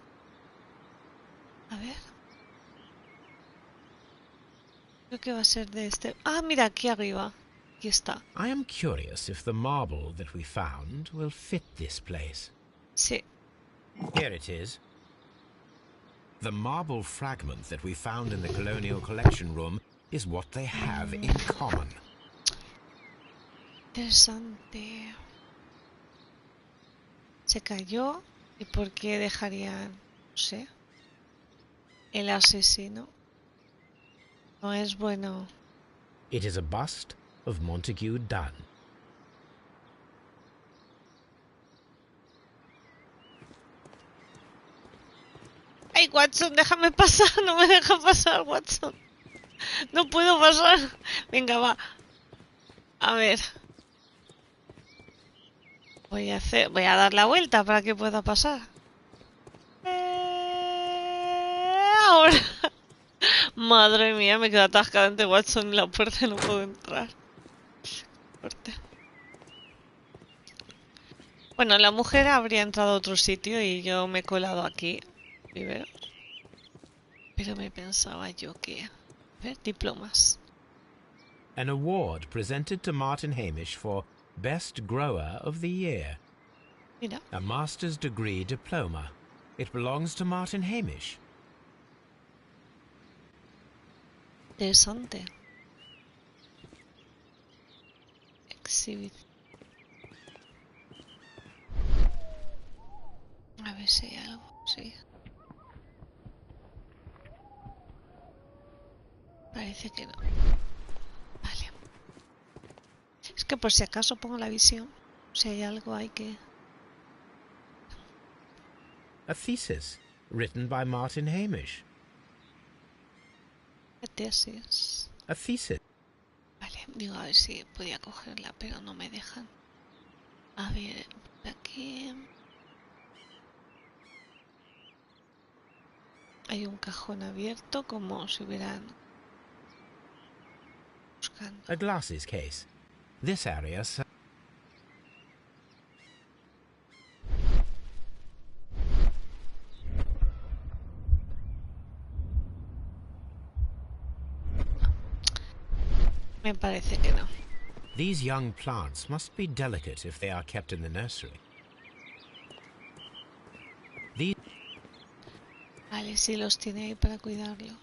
[SPEAKER 1] A ver. Creo que va a ser de este. Ah, mira, aquí arriba. Aquí está.
[SPEAKER 2] I am curious if the marble that we found will fit this place.
[SPEAKER 1] Sí.
[SPEAKER 2] Here it is. The marble fragment that we found in the Colonial Collection Room is what they have in common.
[SPEAKER 1] Interesante. Se cayó. ¿Y por qué dejarían? No sé. El asesino. No es bueno.
[SPEAKER 2] It is a bust of Montague Dunn.
[SPEAKER 1] ¡Ay, Watson! Déjame pasar. No me deja pasar, Watson. No puedo pasar. Venga, va. A ver. Voy a dar la vuelta para que pueda pasar. Ahora. Madre mía, me quedo atascada entre Watson y la puerta y no puedo entrar. Fuerte. Bueno, la mujer habría entrado a otro sitio y yo me he colado aquí. Primero. Pero me pensaba yo que... A ver, diplomas.
[SPEAKER 2] An award presented to Martin Hamish for Best Grower of the Year.
[SPEAKER 1] Mira.
[SPEAKER 2] A master's degree diploma. It belongs to Martin Hamish.
[SPEAKER 1] Interesante. Exhibit. A ver si hay algo. Sí. Parece que no. Vale. Es que por si acaso pongo la visión. Si hay algo hay que...
[SPEAKER 2] A thesis written by Martin Hamish.
[SPEAKER 1] ¿Qué tesis?
[SPEAKER 2] A thesis.
[SPEAKER 1] Vale, digo a ver si podía cogerla, pero no me dejan. A ver, por aquí... Hay un cajón abierto como si hubieran... Buscando.
[SPEAKER 2] A glasses case. This area...
[SPEAKER 1] Me parece que no.
[SPEAKER 2] These young plants must be delicate if they are kept in the nursery. These...
[SPEAKER 1] Vale, sí los tiene ahí para cuidarlos.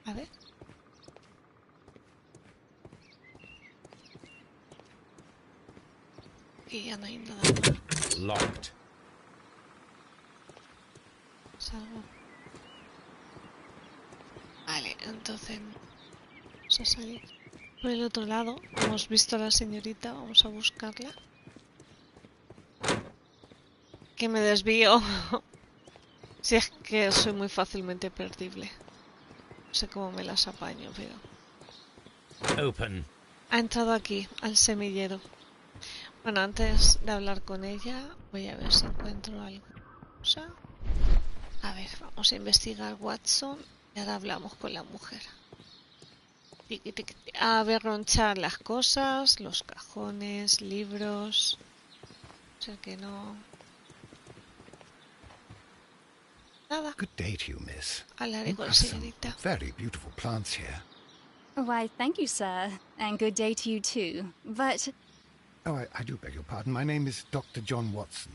[SPEAKER 1] A ver. Y ya no hay nada más.
[SPEAKER 2] Locked.
[SPEAKER 1] Salgo. Vale, entonces vamos a salir por el otro lado. Hemos visto a la señorita, vamos a buscarla. Que me desvío. Si es que soy muy fácilmente perdible. No sé cómo me las apaño, pero...
[SPEAKER 2] Open.
[SPEAKER 1] Ha entrado aquí, al semillero. Bueno, antes de hablar con ella, voy a ver si encuentro algo. A ver, vamos a investigar Watson y ahora hablamos con la mujer. A ver, ronchar las cosas, los cajones, libros. O sea que no... Nada.
[SPEAKER 3] Good day to you, miss.
[SPEAKER 1] Hablaré
[SPEAKER 3] You
[SPEAKER 1] con la
[SPEAKER 3] have some
[SPEAKER 1] señorita.
[SPEAKER 3] very beautiful plants here.
[SPEAKER 6] Why, thank you, sir. And good day to you too. But...
[SPEAKER 3] Oh, I do beg your pardon. My name is Dr. John Watson.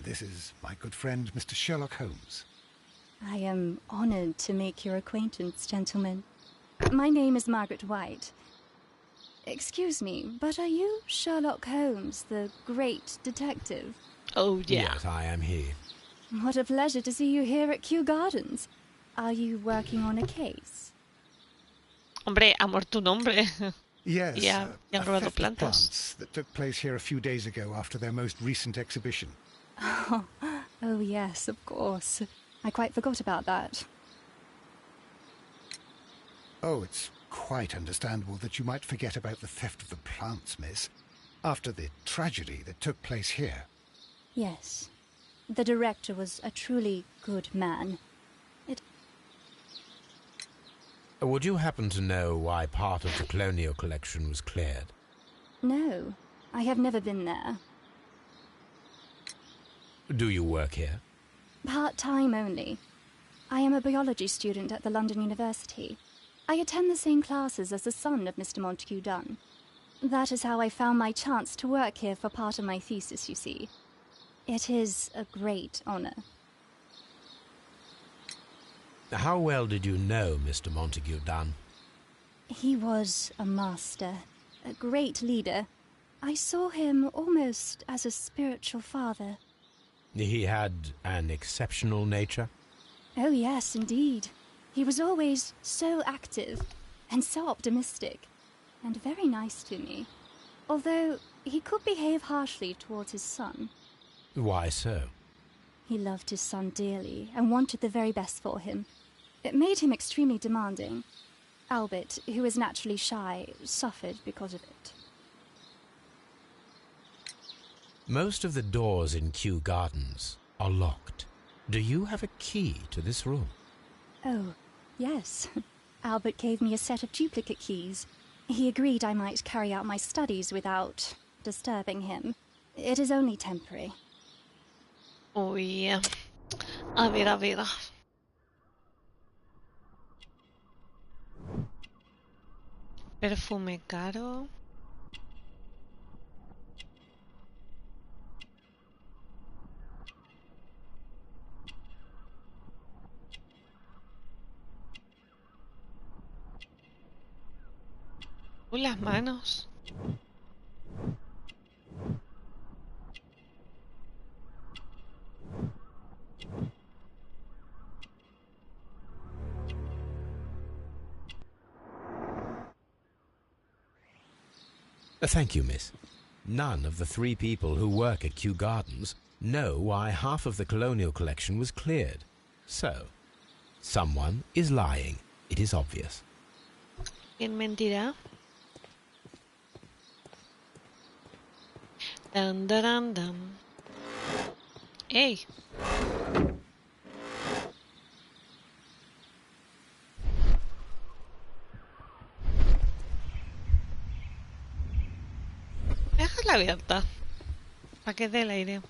[SPEAKER 3] This is my good friend, Mr. Sherlock Holmes.
[SPEAKER 6] I am honored to make your acquaintance, gentlemen. My name is Margaret White. Excuse me, but are you Sherlock Holmes, the great detective?
[SPEAKER 1] Oh, yeah.
[SPEAKER 2] Yes, I am he.
[SPEAKER 6] What a pleasure to see you here at Kew Gardens. Are you working on a case?
[SPEAKER 1] Hombre, ha muerto un hombre.
[SPEAKER 3] Yes,
[SPEAKER 1] Y han robado
[SPEAKER 3] theft of
[SPEAKER 1] plantas.
[SPEAKER 3] plants that took place here a few days ago after their most recent exhibition.
[SPEAKER 6] Oh, yes, of course. I quite forgot about that.
[SPEAKER 3] Oh, it's quite understandable that you might forget about the theft of the plants, miss, after the tragedy that took place here.
[SPEAKER 6] Yes. The director was a truly good man.
[SPEAKER 2] Would you happen to know why part of the colonial collection was cleared?
[SPEAKER 6] No, I have never been there.
[SPEAKER 2] Do you work here?
[SPEAKER 6] Part-time only. I am a biology student at the London University. I attend the same classes as the son of Mr. Montague Dunn. That is how I found my chance to work here for part of my thesis, you see. It is a great honor.
[SPEAKER 2] How well did you know Mr. Montague Dunn?
[SPEAKER 6] He was a master, a great leader. I saw him almost as a spiritual father.
[SPEAKER 2] He had an exceptional nature?
[SPEAKER 6] Oh, yes, indeed. He was always so active and so optimistic, and very nice to me. Although he could behave harshly towards his son.
[SPEAKER 2] Why so?
[SPEAKER 6] He loved his son dearly and wanted the very best for him. It made him extremely demanding. Albert, who is naturally shy, suffered because of it.
[SPEAKER 2] Most of the doors in Kew Gardens are locked. Do you have a key to this room?
[SPEAKER 6] Oh, yes. Albert gave me a set of duplicate keys. He agreed I might carry out my studies without disturbing him. It is only temporary.
[SPEAKER 1] Uy, a ver, a ver. Perfume caro. Uy, las manos.
[SPEAKER 2] Thank you, miss. None of the 3 people who work at Kew Gardens know why half of the colonial collection was cleared. So, someone is lying. It is obvious.
[SPEAKER 1] ¿Quién mentirá? Dan, dan, dan. ¡Ey! Déjala abierta. Para que dé el aire.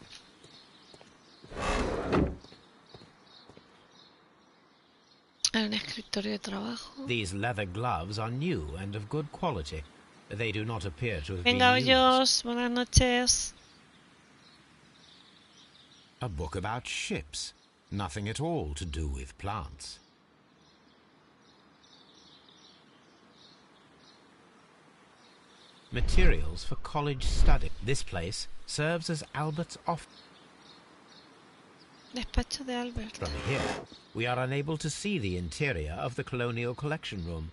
[SPEAKER 1] Hay un escritorio de trabajo.
[SPEAKER 2] These leather gloves are new and of good quality. They do not appear to have
[SPEAKER 1] Venga,
[SPEAKER 2] been used.
[SPEAKER 1] hoyos. Buenas noches.
[SPEAKER 2] A book about ships. Nothing at all to do with plants. Materials for college study. This place serves as Albert's office.
[SPEAKER 1] Despacho de Albert.
[SPEAKER 2] From here, we are unable to see the interior of the colonial collection room.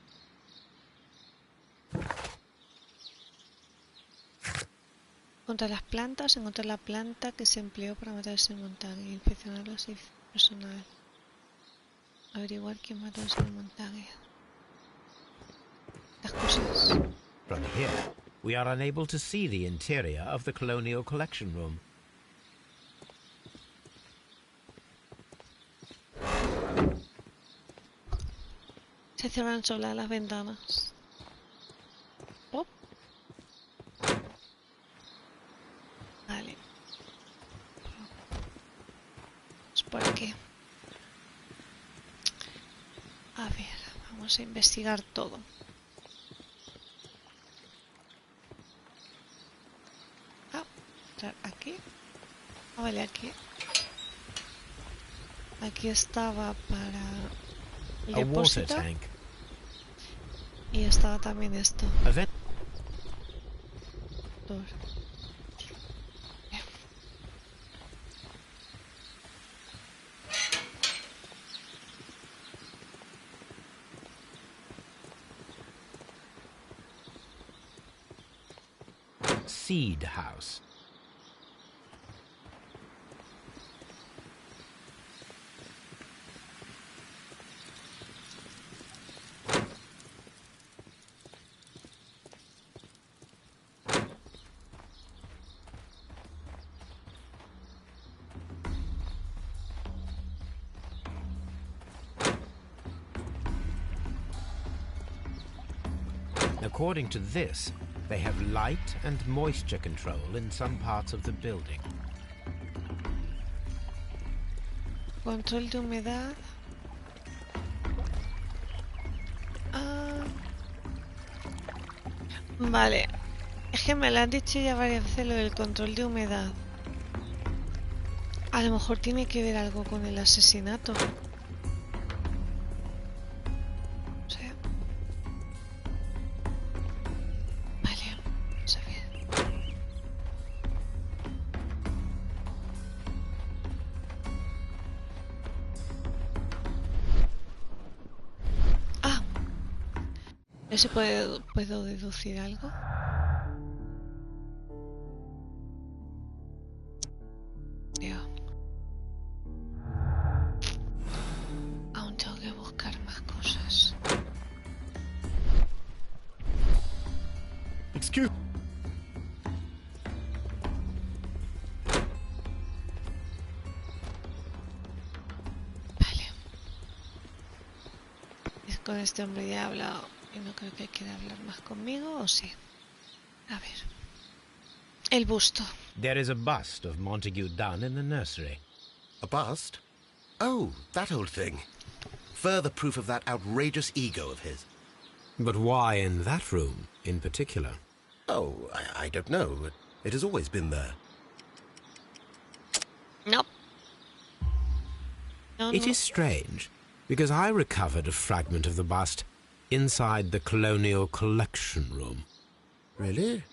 [SPEAKER 1] Contra las plantas, encontrar la planta que se empleó para matar a Sir Montague. Inspeccionar los edificios personal. Averiguar quién mató a Sir Montague. Las cosas.
[SPEAKER 2] From here, we are unable to see the interior of the colonial collection room.
[SPEAKER 1] Se cierran solas las ventanas. Oh. Vale. Es por aquí. A ver, vamos a investigar todo. Ah, entrar aquí. Ah, vale, aquí. Aquí estaba para el
[SPEAKER 2] A water
[SPEAKER 1] depósito.
[SPEAKER 2] tank.
[SPEAKER 1] Y estaba también esto.
[SPEAKER 2] A vent.
[SPEAKER 1] Door.
[SPEAKER 2] Seed house. According to this, they have light and moisture control in some parts of the building.
[SPEAKER 1] Control de humedad. Ah. Vale. Es que me lo han dicho ya varias veces lo del control de humedad. A lo mejor tiene que ver algo con el asesinato. O sea. Vale. Vamos a ver. Ah. ¿No se puedo deducir algo? Tío. Aún tengo que buscar más cosas.
[SPEAKER 5] Excuse...
[SPEAKER 1] Con este hombre ya he hablado y no creo que quiera hablar más conmigo, ¿o sí? A ver. El busto.
[SPEAKER 2] There is a bust of Montague Dunn in the nursery.
[SPEAKER 4] A bust? Oh, that old thing. Further proof of that outrageous ego of his.
[SPEAKER 2] But why in that room in particular?
[SPEAKER 4] Oh, I don't know. It has always been there.
[SPEAKER 1] No. No,
[SPEAKER 2] It
[SPEAKER 1] no.
[SPEAKER 2] is strange, because I recovered a fragment of the bust inside the Colonial Collection Room.
[SPEAKER 4] Really?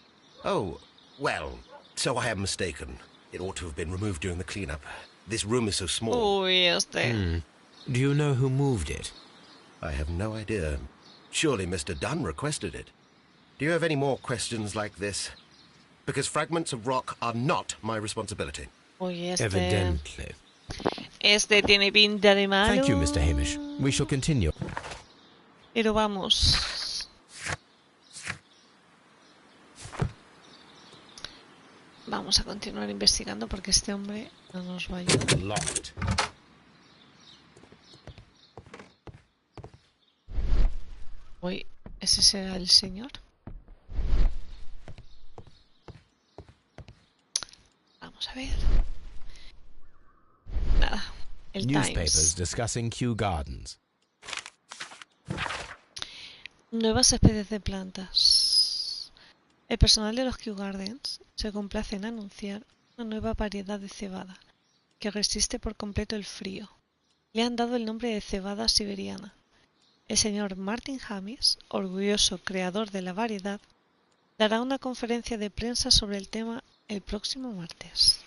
[SPEAKER 4] Oh, well, so I am mistaken. It ought to have been removed during the cleanup. This room is so small.
[SPEAKER 1] Uy, este.
[SPEAKER 2] Do you know who moved it?
[SPEAKER 4] I have no idea. Surely Mr. Dunn requested it. Do you have any more questions like this? Because fragments of rock are not my responsibility.
[SPEAKER 1] Uy, este.
[SPEAKER 2] Evidently.
[SPEAKER 1] Este tiene pinta de malo.
[SPEAKER 2] Thank you, Mr. Hamish. We shall continue.
[SPEAKER 1] Pero vamos. Vamos a continuar investigando porque este hombre no nos va a ayudar.
[SPEAKER 2] Locked.
[SPEAKER 1] Uy, ¿ese será el señor? Vamos a ver. Nada. El
[SPEAKER 2] Newspapers
[SPEAKER 1] Times.
[SPEAKER 2] discussing Kew Gardens.
[SPEAKER 1] Nuevas especies de plantas. El personal de los Kew Gardens se complace en anunciar una nueva variedad de cebada que resiste por completo el frío. Le han dado el nombre de cebada siberiana. El señor Martin Hamish, orgulloso creador de la variedad, dará una conferencia de prensa sobre el tema el próximo martes.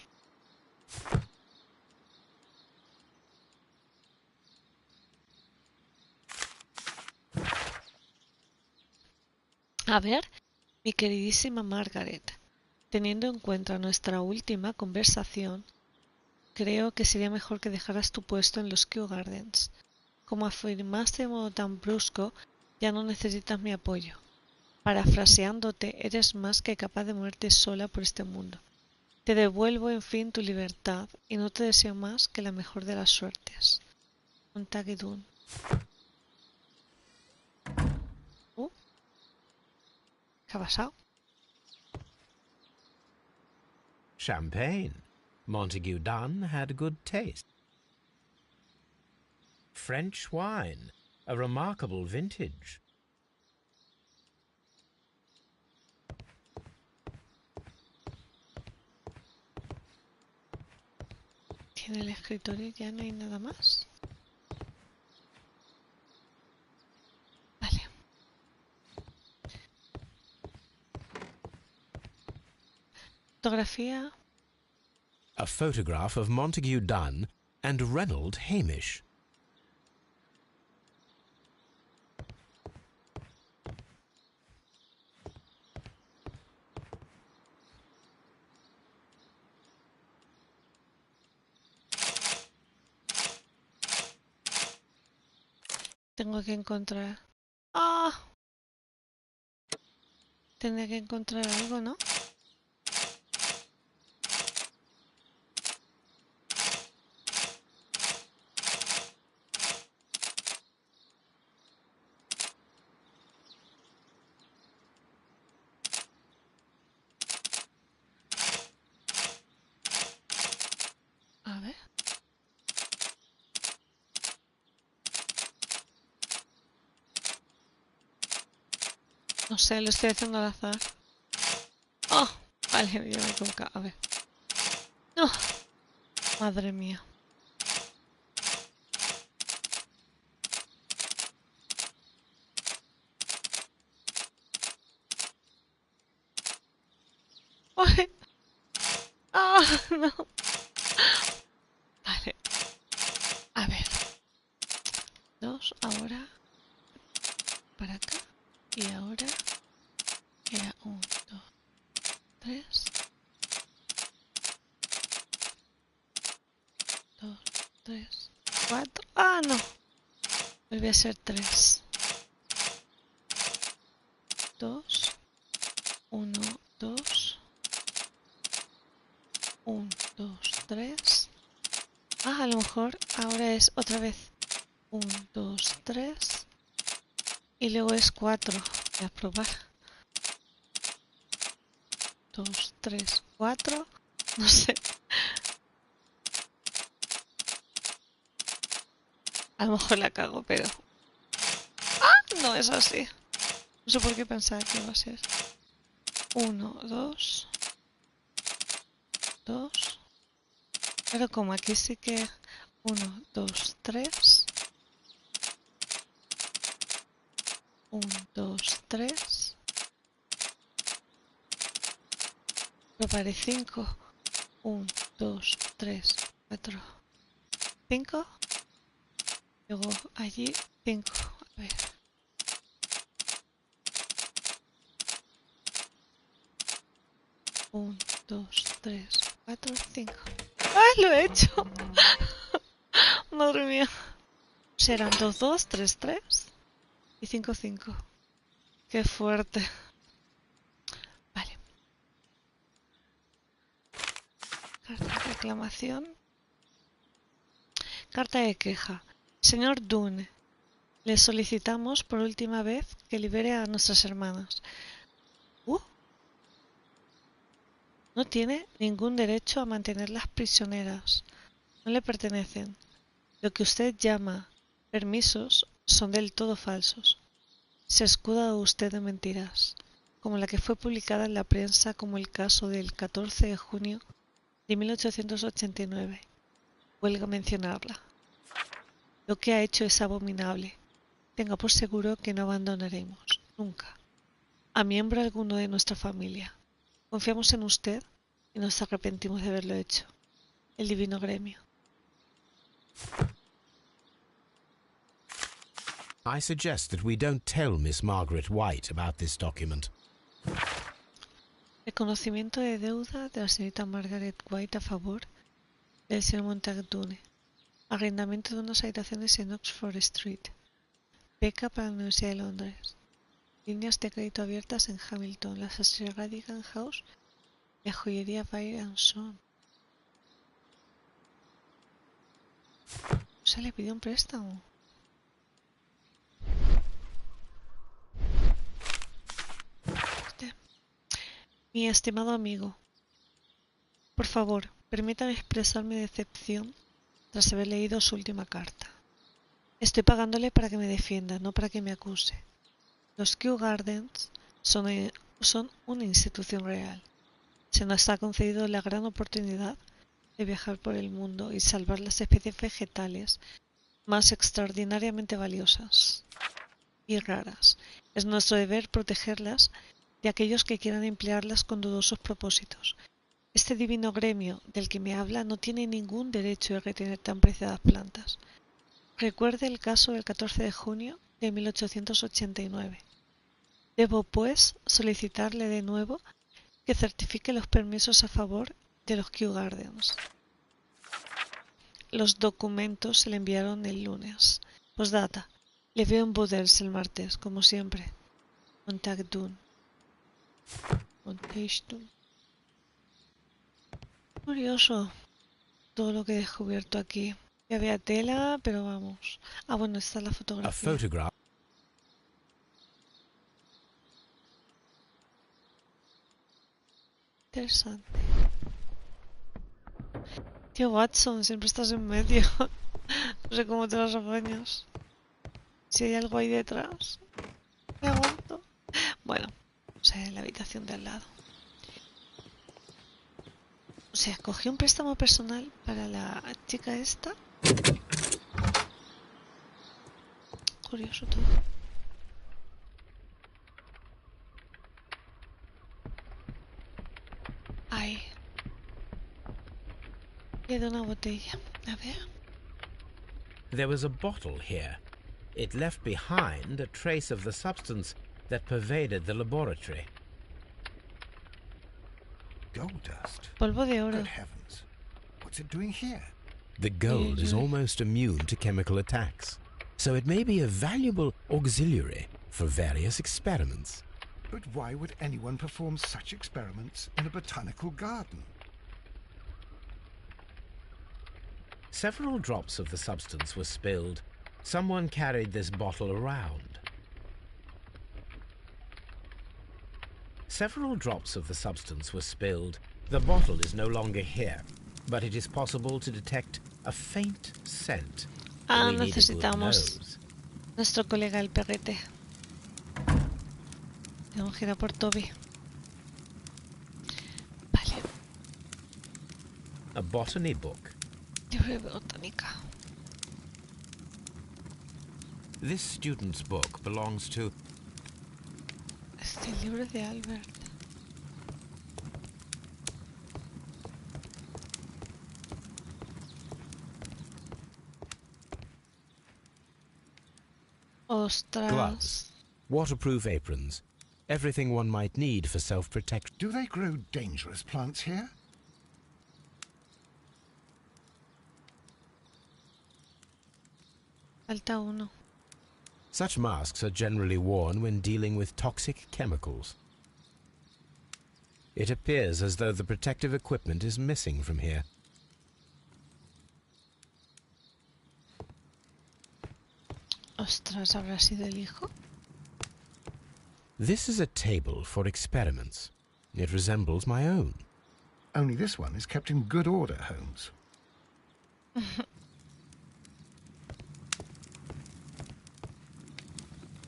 [SPEAKER 1] A ver, mi queridísima Margaret, teniendo en cuenta nuestra última conversación, creo que sería mejor que dejaras tu puesto en los Kew Gardens. Como afirmaste de modo tan brusco, ya no necesitas mi apoyo. Parafraseándote, eres más que capaz de moverte sola por este mundo. Te devuelvo, en fin, tu libertad y no te deseo más que la mejor de las suertes. Montague Dunn. ¿Qué ha pasado?
[SPEAKER 2] Champagne. Montague Dunn had good taste. French wine. A remarkable vintage.
[SPEAKER 1] ¿En el escritorio ya no hay nada más? Vale. Fotografía.
[SPEAKER 2] A photograph of Montague Dunn and Reynold Hamish.
[SPEAKER 1] Tengo que encontrar... ¡Ah! Tendré que encontrar algo, ¿no? A ver. No sé, lo estoy haciendo al azar. ¡Oh! Vale, ya me he equivocado. A ver. ¡No! Madre mía. ¡Ay! ¡Ah! No. Vale. A ver. Dos, ahora. Para acá. Y ahora. Era 1, 2, 3. 2, 3, 4. ¡Ah, no! Vuelve a ser 3. 2. 1, 2. 1, 2, 3. Ah, a lo mejor ahora es otra vez 1, 2, 3. Y luego es 4. Voy a probar. 2, 3, 4. No sé. A lo mejor la cago, pero... ¡Ah! No es así. No sé por qué pensaba que iba a ser. 1, 2. 2. Pero como aquí sí que... 1, 2, 3. 1, 2, 3. Probaré 5. 1, 2, 3, 4, 5. Luego allí 5. A ver. Un, 2, 3, 4, 5. ¡Ah! Lo he hecho. Madre mía. Serán 2, 2, 3, 3 y 5, 5. Qué fuerte. Vale. Carta de reclamación. Carta de queja. Señor Dunne, le solicitamos por última vez que libere a nuestras hermanas. No tiene ningún derecho a mantenerlas prisioneras. No le pertenecen. Lo que usted llama permisos son del todo falsos. Se escuda usted de mentiras, como la que fue publicada en la prensa como el caso del 14 de junio de 1889. Huelga mencionarla. Lo que ha hecho es abominable. Tenga por seguro que no abandonaremos, nunca, a miembro alguno de nuestra familia. Confiamos en usted y nos arrepentimos de haberlo hecho. El Divino Gremio.
[SPEAKER 2] I suggest that we don't tell Miss Margaret White about this document.
[SPEAKER 1] Reconocimiento de deuda de la señorita Margaret White a favor del señor Montagdune. Arrendamiento de unas habitaciones en Oxford Street. Beca para la Universidad de Londres. Líneas de crédito abiertas en Hamilton, la sastrería Radigan House y la joyería Bayer Son. O sea, le pidió un préstamo. Mi estimado amigo, por favor, permítame expresar mi decepción tras haber leído su última carta. Estoy pagándole para que me defienda, no para que me acuse. Los Kew Gardens son una institución real. Se nos ha concedido la gran oportunidad de viajar por el mundo y salvar las especies vegetales más extraordinariamente valiosas y raras. Es nuestro deber protegerlas de aquellos que quieran emplearlas con dudosos propósitos. Este divino gremio del que me habla no tiene ningún derecho de retener tan preciadas plantas. Recuerde el caso del 14 de junio de 1889. Debo, pues, solicitarle de nuevo que certifique los permisos a favor de los Kew Gardens. Los documentos se le enviaron el lunes. Postdata. Le veo en Boders el martes, como siempre. Montagdune. Curioso todo lo que he descubierto aquí. Ya había tela, pero vamos. Ah, bueno, está la
[SPEAKER 2] A
[SPEAKER 1] fotografía.
[SPEAKER 2] photograph.
[SPEAKER 1] Interesante. Tío Watson, siempre estás en medio. No sé cómo te las apañas. Si hay algo ahí detrás, me aguanto. Bueno, o sea, en la habitación de al lado. O sea, cogí un préstamo personal para la chica esta. Curioso todo. Ahí. Le doy una botella. A ver.
[SPEAKER 2] There was a bottle here. It left behind a trace of the substance that pervaded the laboratory.
[SPEAKER 3] Gold dust?
[SPEAKER 1] Polvo de oro.
[SPEAKER 3] Good heavens. What's it doing here?
[SPEAKER 2] The gold is almost immune to chemical attacks, so it may be a valuable auxiliary for various experiments.
[SPEAKER 3] But why would anyone perform such experiments in a botanical garden?
[SPEAKER 2] Several drops of the substance were spilled. Someone carried this bottle around. Several drops of the substance were spilled. The bottle is no longer here, but it is possible to detect a faint scent.
[SPEAKER 1] Ah,
[SPEAKER 2] We need a good
[SPEAKER 1] necesitamos
[SPEAKER 2] nose.
[SPEAKER 1] nuestro colega el perrete. Tengo que ir a por Toby. Vale,
[SPEAKER 2] A botany book.
[SPEAKER 1] libro de botánica.
[SPEAKER 2] This student's book belongs to...
[SPEAKER 1] Este libro de Albert. Ostras.
[SPEAKER 2] Gloves. Waterproof aprons. Everything one might need for self-protection.
[SPEAKER 3] Do they grow dangerous plants here?
[SPEAKER 1] Falta uno.
[SPEAKER 2] Such masks are generally worn when dealing with toxic chemicals. It appears as though the protective equipment is missing from here.
[SPEAKER 1] Ostras, ¿habrá sido el hijo?
[SPEAKER 2] This is a table for experiments. It resembles my own.
[SPEAKER 3] Only this one is kept in good order, Holmes.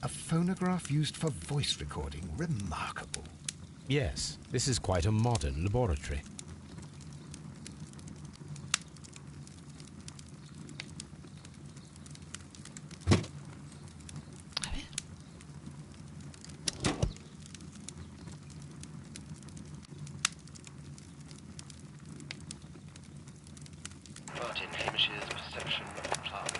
[SPEAKER 3] A phonograph used for voice recording. Remarkable.
[SPEAKER 2] Yes, this is quite a modern laboratory.
[SPEAKER 1] A ver.
[SPEAKER 4] Martin Hamish's perception of plants.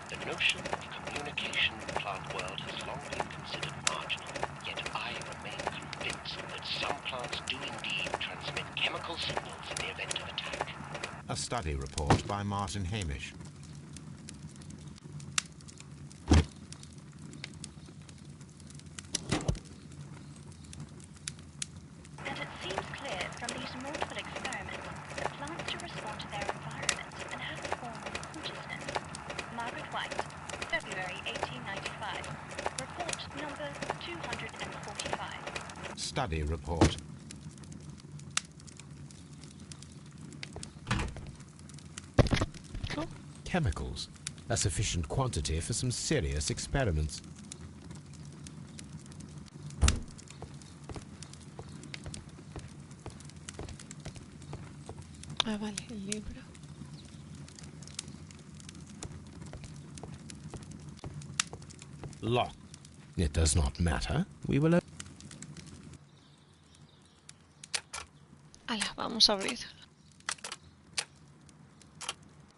[SPEAKER 4] The notion of communication in the plant world has long been considered marginal, yet I remain convinced that some plants do indeed transmit chemical signals in the event of attack.
[SPEAKER 2] A study report by Martin Hamish.
[SPEAKER 7] And it seems clear from these multiple experiments that plants do respond to their environment and have a form of consciousness. Margaret White, February 1895. Report number 245.
[SPEAKER 2] Study report.
[SPEAKER 1] Oh,
[SPEAKER 2] Chemicals. A sufficient quantity for some serious experiments.
[SPEAKER 1] ah, vale, el libro.
[SPEAKER 2] Lock. It does not matter. We will...
[SPEAKER 1] Ala, vamos a abrir.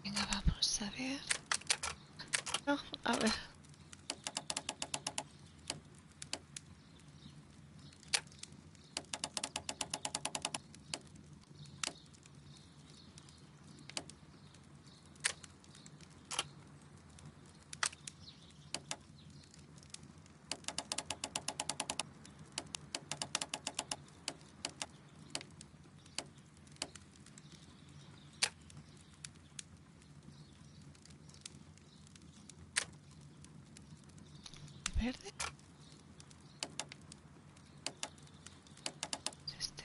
[SPEAKER 1] Venga, vamos a ver. No, a ver. Verde. Este.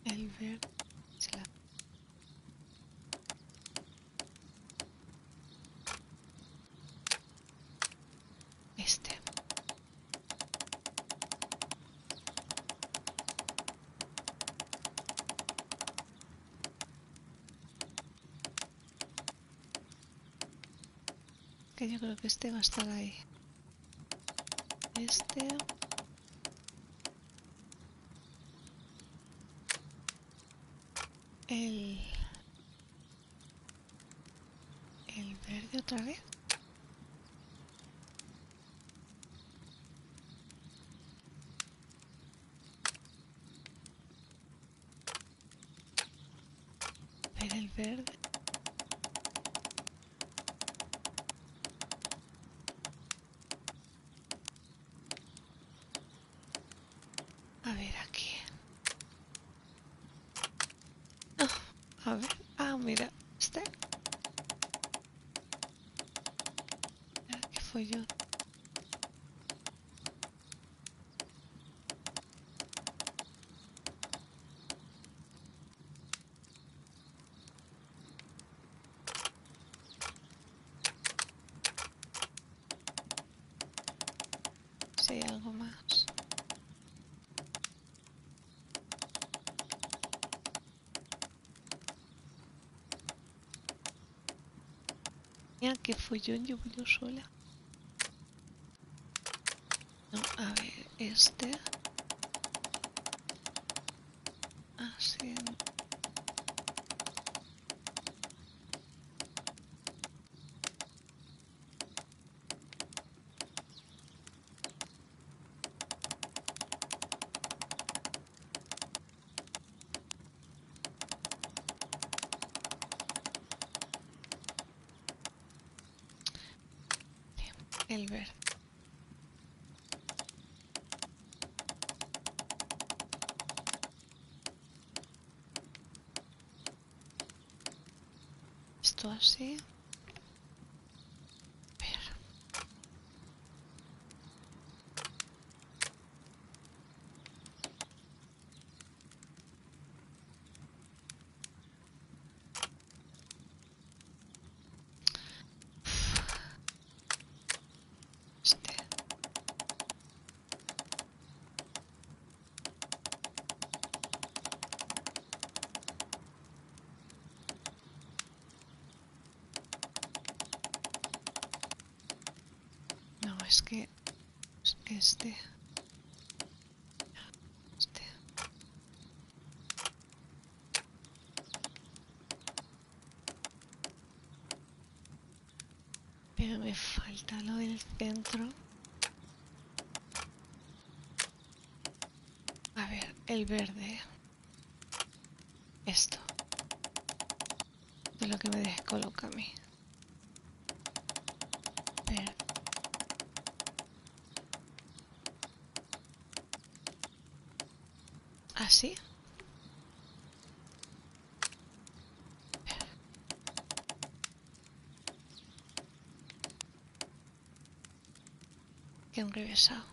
[SPEAKER 1] El verde. Es la- Este. Que yo creo que este va a estar ahí. Este. El verde otra vez. ver el verde. A ver aquí. No, a ver. Ah, mira, este. Mira, qué follón. Si hay algo más. Mira qué follón, llevo yo sola. No, a ver, este. Así. El verde. Esto así. A ver. Este. No, es que este. Este. Pero me falta lo del centro. A ver, el verde. Esto. De lo que me descoloca a mí. Verde. ¿Así? Que enrevesado.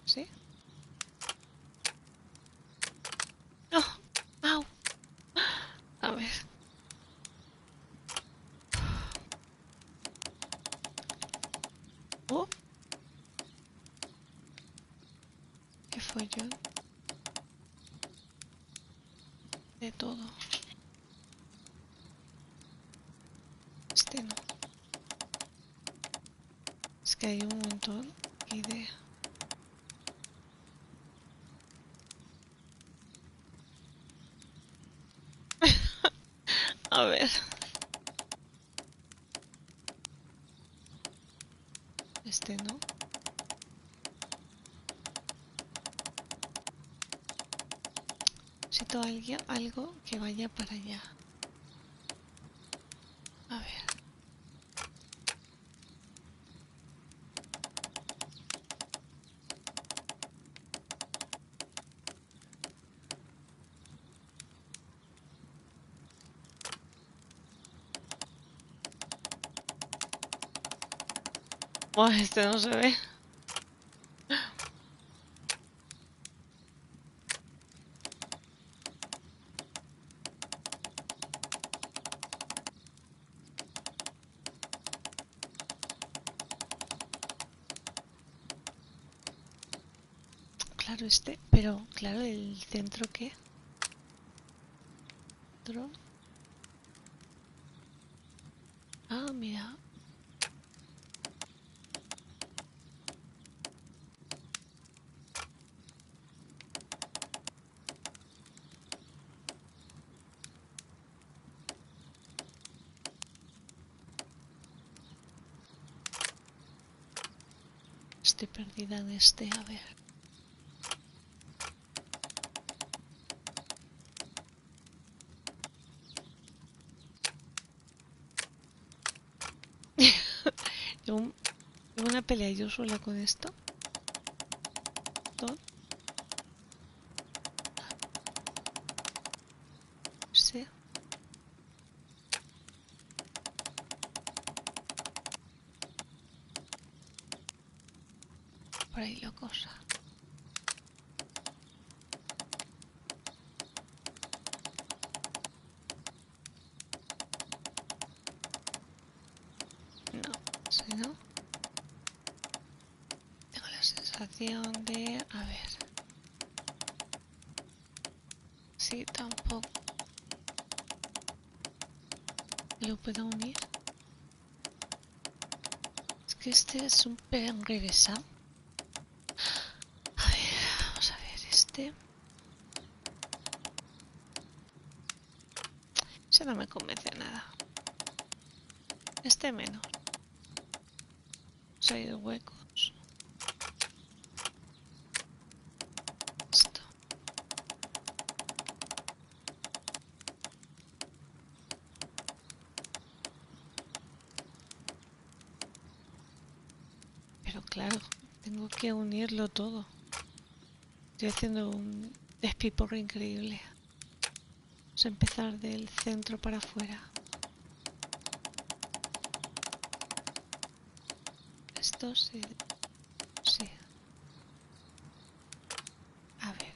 [SPEAKER 1] ¿Sí? ¡No! ¡Au! A ver. ¡Oh! ¿Qué follón? De todo. Este no. Es que hay un montón aquí de... A ver. Este no. Necesito algo que vaya para allá. A ver. Buah, este no se ve. Claro, este, pero claro, el centro ¿qué? ¿Centro? Ah, mira. Estoy perdida en este, a ver. pelear yo sola con esto? ¿Todo? Sí. Por ahí la cosa. No, sí, ¿no? Tengo la sensación de... A ver. Sí, tampoco. ¿Lo puedo unir? Es que este es un enrevesado. A ver, vamos a ver este. Ese no me convence nada. Este menos. Hay de huecos. Esto. Pero claro, tengo que unirlo todo. Estoy haciendo un despiporre increíble. Vamos a empezar del centro para afuera. Esto sí. Sí. A ver.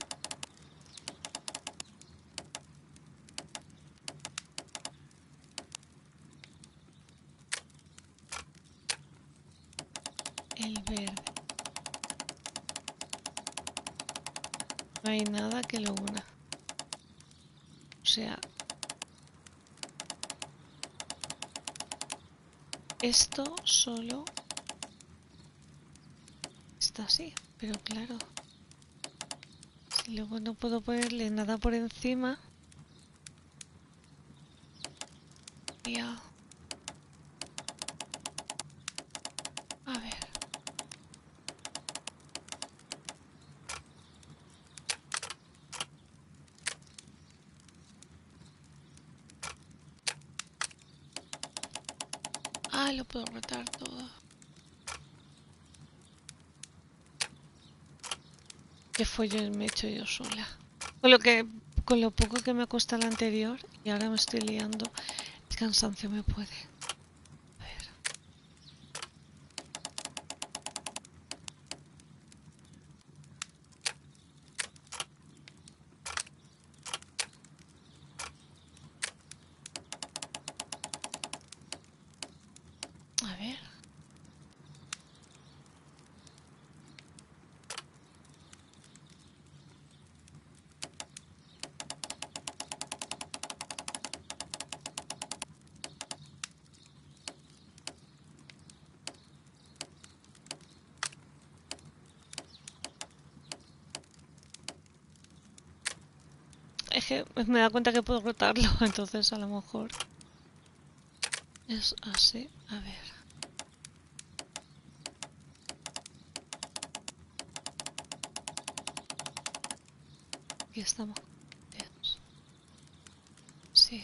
[SPEAKER 1] El verde. No hay nada que lo una. O sea... Esto solo... Está así. Pero claro... Si luego no puedo ponerle nada por encima... Ya... A ver... Ah, lo puedo rotar todo. Qué follón me he hecho yo sola. Con lo poco que me cuesta el anterior y ahora me estoy liando, el cansancio me puede. A ver. A ver. Es que me da cuenta que puedo rotarlo, entonces a lo mejor es así. A ver. Aquí estamos. Sí.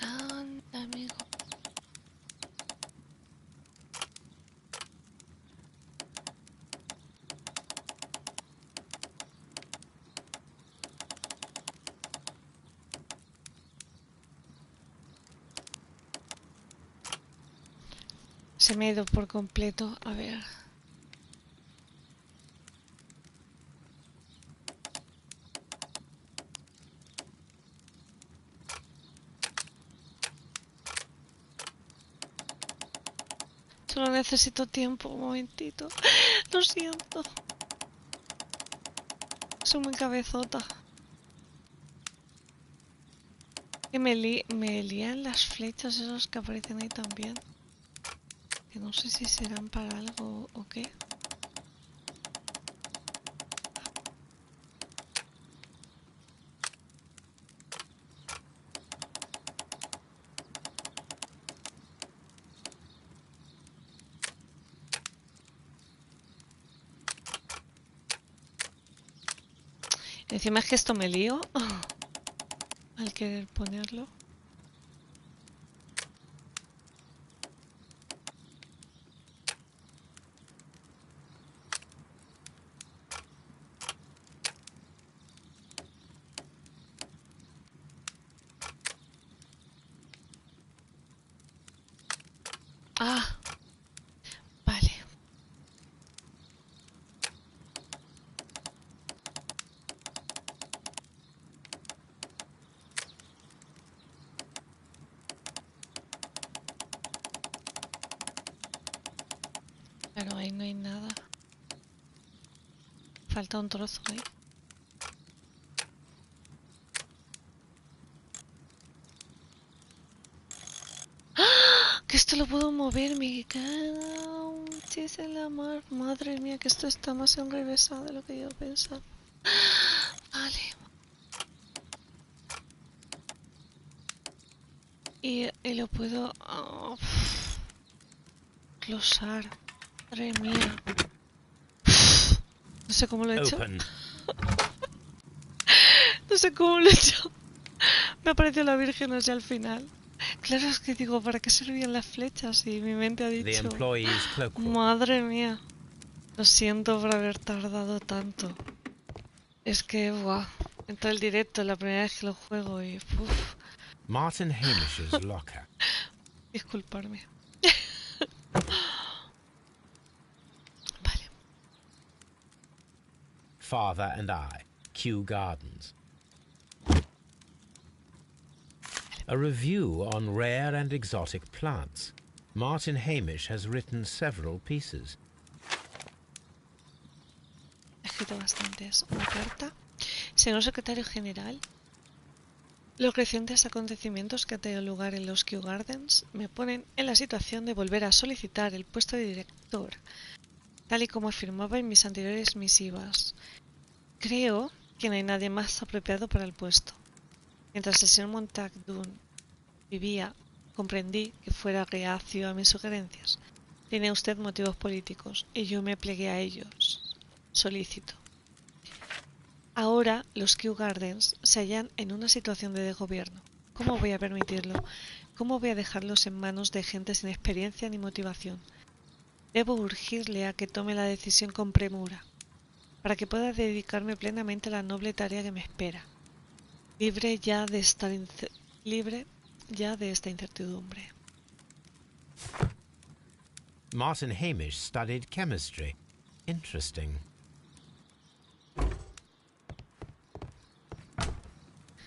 [SPEAKER 1] Anda, amigo. Se me ha ido por completo. A ver. Solo necesito tiempo, un momentito. Lo siento. Soy muy cabezota. Que me lían las flechas esas que aparecen ahí también. Que no sé si serán para algo o qué. Encima es que esto me lío al querer ponerlo. Ah, vale. Pero ahí no hay nada. Falta un trozo ahí. ¡Ah! Que esto lo puedo mover, me cago en la mar. Madre mía, que esto está más enrevesado de lo que yo pensaba. Vale. Y lo puedo closar. Madre mía. No sé cómo lo he hecho.
[SPEAKER 2] Open.
[SPEAKER 1] No sé cómo lo he hecho. Me apareció la Virgen así al final. Claro, es que digo, ¿para qué servían las flechas? Y mi mente ha
[SPEAKER 2] The
[SPEAKER 1] dicho...
[SPEAKER 2] employee's cloakroom.
[SPEAKER 1] Madre mía. Lo siento por haber tardado tanto. Es que, buah. Entra el directo, es la primera vez que lo juego y... Uf,
[SPEAKER 2] Martin Hamish's locker.
[SPEAKER 1] disculparme. Vale.
[SPEAKER 2] Father and I. Kew Gardens. A review on rare and exotic plants. Martin Hamish has written several pieces.
[SPEAKER 1] He escrito bastantes. Una carta. Señor secretario general, los recientes acontecimientos que han tenido lugar en los Kew Gardens me ponen en la situación de volver a solicitar el puesto de director, tal y como afirmaba en mis anteriores misivas. Creo que no hay nadie más apropiado para el puesto. Mientras el señor Montague vivía, comprendí que fuera reacio a mis sugerencias. Tiene usted motivos políticos, y yo me plegué a ellos. Solícito. Ahora los Kew Gardens se hallan en una situación de desgobierno. ¿Cómo voy a permitirlo? ¿Cómo voy a dejarlos en manos de gente sin experiencia ni motivación? Debo urgirle a que tome la decisión con premura, para que pueda dedicarme plenamente a la noble tarea que me espera, libre ya de esta incertidumbre.
[SPEAKER 2] Martin Hamish studied chemistry. Interesting.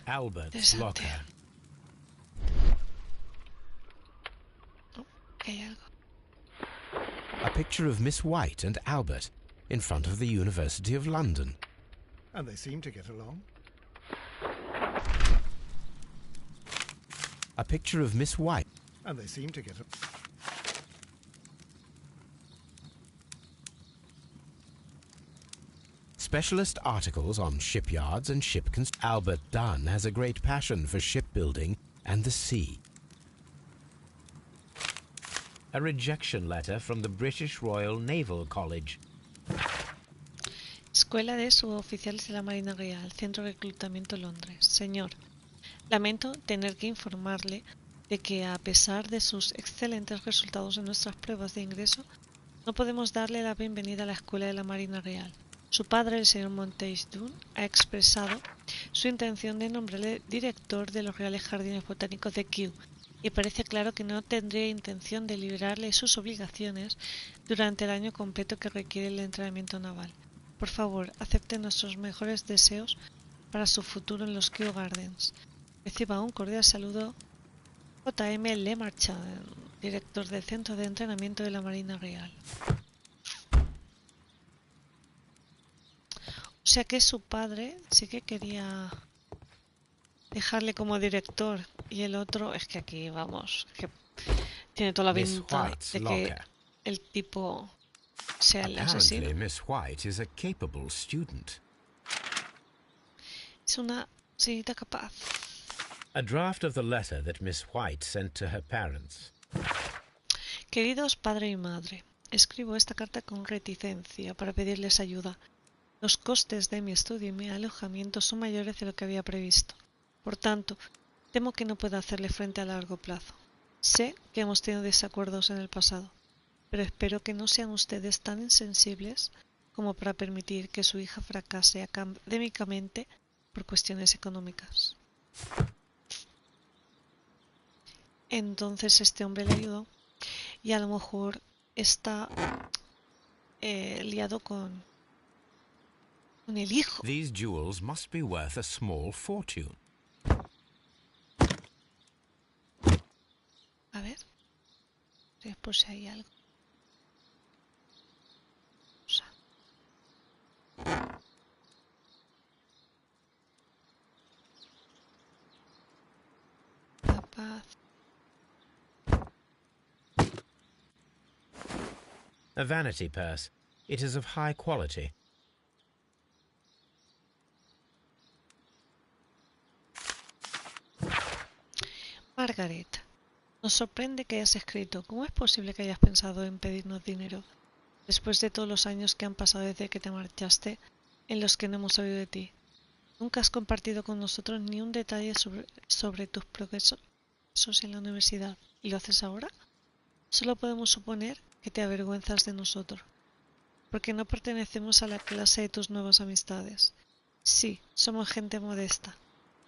[SPEAKER 2] Albert's
[SPEAKER 1] Interesante.
[SPEAKER 2] locker.
[SPEAKER 1] Oh, hay algo.
[SPEAKER 2] A picture of Miss White and Albert in front of the University of London.
[SPEAKER 3] And they seem to get along.
[SPEAKER 2] A picture of Miss White.
[SPEAKER 3] And they seem to get along.
[SPEAKER 2] Specialist articles on shipyards and ship Albert Dunn has a great passion for shipbuilding and the sea. A rejection letter from the British Royal Naval College.
[SPEAKER 1] Escuela de Suboficiales de la Marina Real, Centro de Reclutamiento Londres. Señor, lamento tener que informarle de que a pesar de sus excelentes resultados en nuestras pruebas de ingreso, no podemos darle la bienvenida a la Escuela de la Marina Real. Su padre, el señor Montague, ha expresado su intención de nombrarle director de los Reales Jardines Botánicos de Kew, y parece claro que no tendría intención de liberarle sus obligaciones durante el año completo que requiere el entrenamiento naval. Por favor, acepte nuestros mejores deseos para su futuro en los Kew Gardens. Reciba un cordial saludo, J.M. Lemarchand, director del Centro de Entrenamiento de la Marina Real. O sea que su padre sí que quería dejarle como director, y el otro es que aquí, vamos, que tiene toda la
[SPEAKER 2] Miss
[SPEAKER 1] pinta
[SPEAKER 2] White's
[SPEAKER 1] de que
[SPEAKER 2] locker.
[SPEAKER 1] el tipo sea el
[SPEAKER 2] Apparently,
[SPEAKER 1] asesino.
[SPEAKER 2] Miss White is a capable student.
[SPEAKER 1] Es una señorita capaz.
[SPEAKER 2] A draft of the letter that Miss White sent to her parents.
[SPEAKER 1] Queridos padre y madre, escribo esta carta con reticencia para pedirles ayuda. Los costes de mi estudio y mi alojamiento son mayores de lo que había previsto. Por tanto, temo que no pueda hacerle frente a largo plazo. Sé que hemos tenido desacuerdos en el pasado, pero espero que no sean ustedes tan insensibles como para permitir que su hija fracase académicamente por cuestiones económicas. Entonces este hombre le ayudó y a lo mejor está liado con el hijo.
[SPEAKER 2] These jewels must be worth a small fortune.
[SPEAKER 1] A ver, por si hay algo. Capaz.
[SPEAKER 2] A vanity purse. It is of high quality.
[SPEAKER 1] Margaret, nos sorprende que hayas escrito. ¿Cómo es posible que hayas pensado en pedirnos dinero después de todos los años que han pasado desde que te marchaste, en los que no hemos sabido de ti? Nunca has compartido con nosotros ni un detalle sobre tus progresos en la universidad. ¿Y lo haces ahora? Solo podemos suponer que te avergüenzas de nosotros, porque no pertenecemos a la clase de tus nuevas amistades. Sí, somos gente modesta,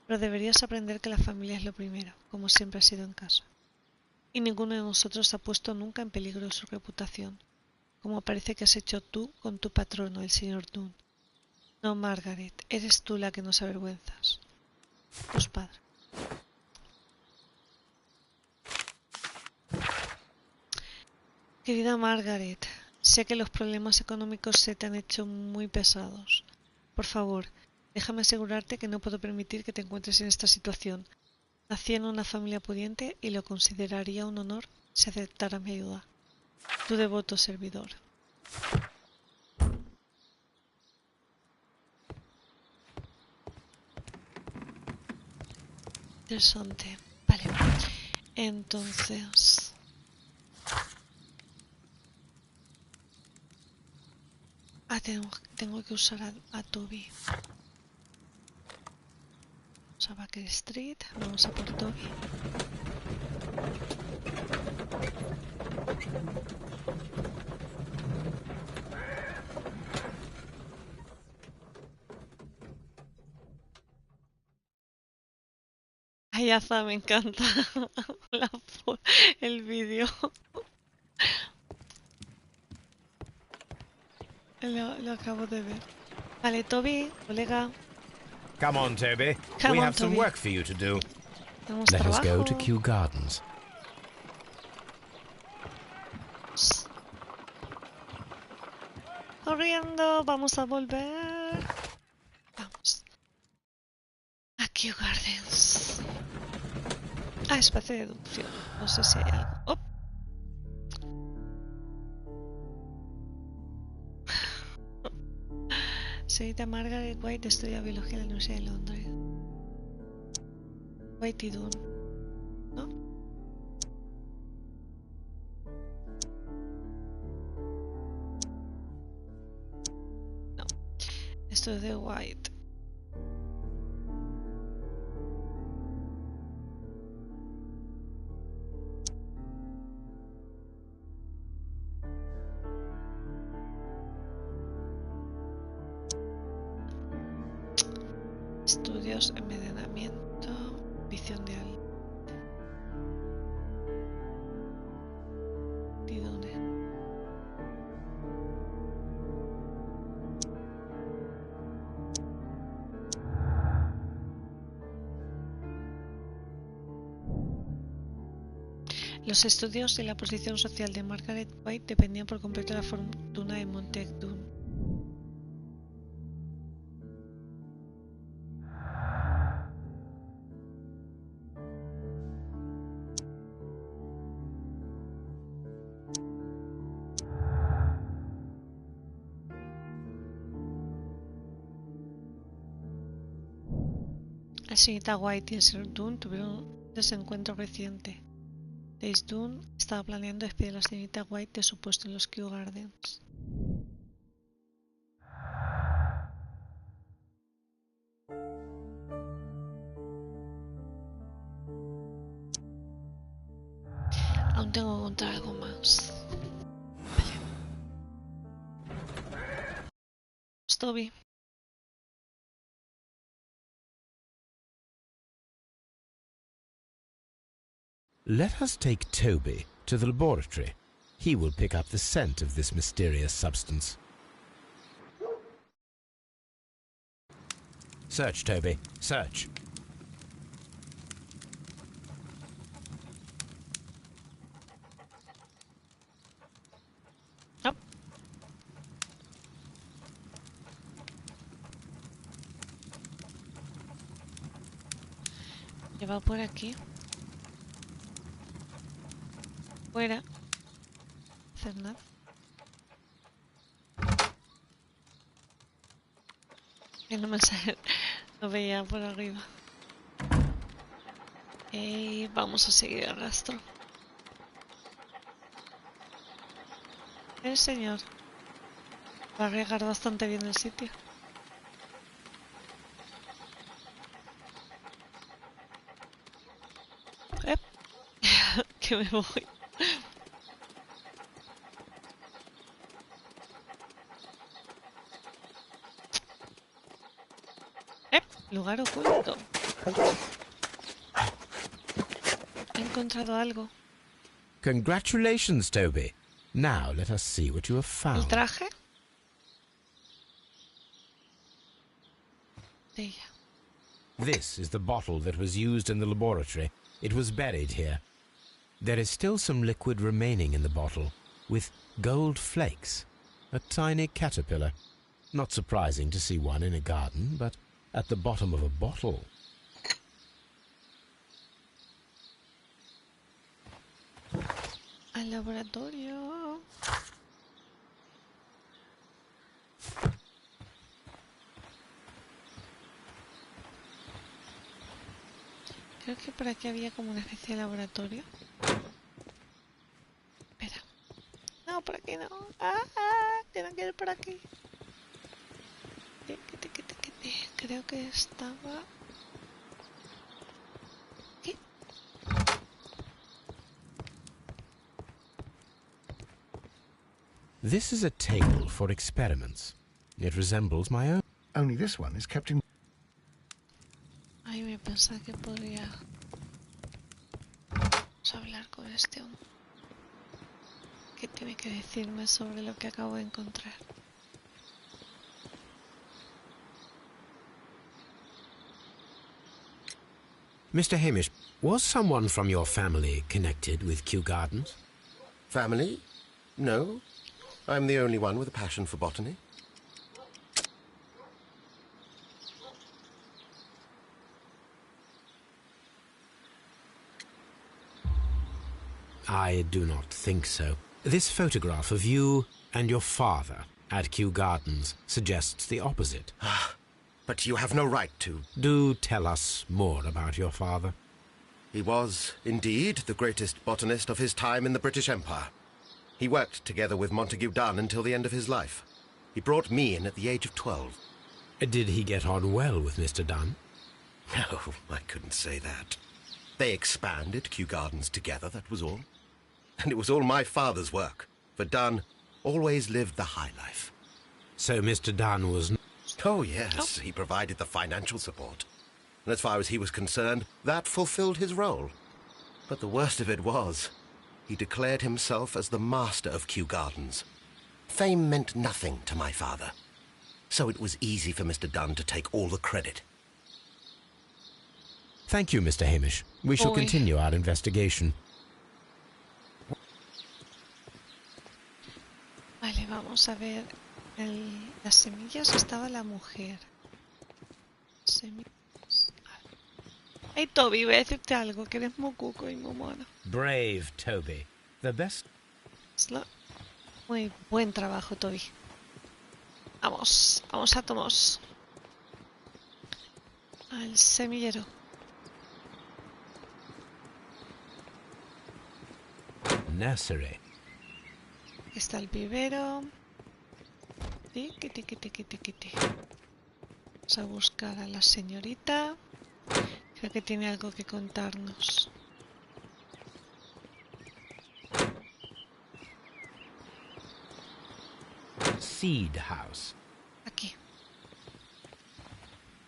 [SPEAKER 1] pero deberías aprender que la familia es lo primero, como siempre ha sido en casa. Y ninguno de nosotros ha puesto nunca en peligro su reputación, como parece que has hecho tú con tu patrono, el señor Dunn. No, Margaret, eres tú la que nos avergüenzas. Tus padres. Querida Margaret, sé que los problemas económicos se te han hecho muy pesados. Por favor, déjame asegurarte que no puedo permitir que te encuentres en esta situación. Nací en una familia pudiente y lo consideraría un honor si aceptara mi ayuda. Tu devoto servidor. Interesante. Vale. Entonces... tengo que usar a Toby. Vamos a Baker Street. Vamos a por Toby. Ay, Aza, me encanta el vídeo. Lo acabo de ver. Vale, Toby, colega.
[SPEAKER 2] Come on, Toby.
[SPEAKER 1] Come
[SPEAKER 2] We
[SPEAKER 1] on,
[SPEAKER 2] have some
[SPEAKER 1] Toby.
[SPEAKER 2] work for you to do.
[SPEAKER 1] Tenemos
[SPEAKER 2] Let us
[SPEAKER 1] trabajo.
[SPEAKER 2] go to Kew Gardens.
[SPEAKER 1] Corriendo, vamos a volver. Vamos. A Kew Gardens. Ah, espacio de deducción. No sé si hay algo. ¡Oh! Señorita Margaret White estudia biología en la Universidad de Londres. White y Dunn, ¿no? No. Esto es de White. Estudios, envenenamiento, visión de altidones. Los estudios y la posición social de Margaret White dependían por completo de la fortuna de Montague Dunn. La señorita White y el señor Dunn tuvieron un desencuentro reciente. Daisy Dunn estaba planeando despedir a la señorita White de su puesto en los Kew Gardens. Aún tengo que encontrar algo más. Vale. Toby.
[SPEAKER 2] Let us take Toby to the laboratory. He will pick up the scent of this mysterious substance. Search, Toby. Search.
[SPEAKER 1] Oh. Lleva por aquí. Fuera. Hacer nada. Que no me sale. Lo veía por arriba. Y vamos a seguir el rastro. Señor. Va a regar bastante bien el sitio. Que me voy. Lugar oculto. He encontrado algo.
[SPEAKER 2] Congratulations, Toby. Now let us see what you have
[SPEAKER 1] ¿El
[SPEAKER 2] found.
[SPEAKER 1] traje? De ella.
[SPEAKER 2] This is the bottle that was used in the laboratory. It was buried here. There is still some liquid remaining in the bottle, with gold flakes. A tiny caterpillar. Not surprising to see one in a garden, but at the bottom of a bottle.
[SPEAKER 1] Al laboratorio. Creo que por aquí había como una especie de laboratorio. Espera. No, por aquí no. Tiene que ir por aquí. Creo que estaba... ¿Qué?
[SPEAKER 2] This is a table for experiments. It resembles my own.
[SPEAKER 3] Only this one is kept in...
[SPEAKER 1] Ay, me pensaba que podría... hablar con este hombre. ¿Qué tiene que decirme sobre lo que acabo de encontrar?
[SPEAKER 2] Mr. Hamish, was someone from your family connected with Kew Gardens?
[SPEAKER 4] Family? No. I'm the only one with a passion for botany.
[SPEAKER 2] I do not think so. This photograph of you and your father at Kew Gardens suggests the opposite.
[SPEAKER 4] But you have no right to.
[SPEAKER 2] Do tell us more about your father.
[SPEAKER 4] He was, indeed, the greatest botanist of his time in the British Empire. He worked together with Montague Dunn until the end of his life. He brought me in at the age of 12.
[SPEAKER 2] Did he get on well with Mr. Dunn?
[SPEAKER 4] No, I couldn't say that. They expanded Kew Gardens together, that was all. And it was all my father's work, for Dunn always lived the high life.
[SPEAKER 2] So Mr. Dunn was...
[SPEAKER 4] Oh, yes, he provided the financial support. And as far as he was concerned, that fulfilled his role. But the worst of it was, he declared himself as the master of Kew Gardens. Fame meant nothing to my father. So it was easy for Mr. Dunn to take all the credit.
[SPEAKER 2] Thank you, Mr. Hamish. We shall continue our investigation.
[SPEAKER 1] Vale, vamos a ver. Las semillas estaba la mujer. Semillas. Hey, Toby, voy a decirte algo, que eres muy cuco y muy mono.
[SPEAKER 2] Brave Toby. The best...
[SPEAKER 1] Muy buen trabajo, Toby. Vamos a tomos. Al semillero.
[SPEAKER 2] Nursery.
[SPEAKER 1] Aquí está el vivero. Tiqui, tiqui, tiqui, tiqui, tiqui. Vamos a buscar a la señorita. Creo que tiene algo que contarnos.
[SPEAKER 2] Seed House.
[SPEAKER 1] Aquí.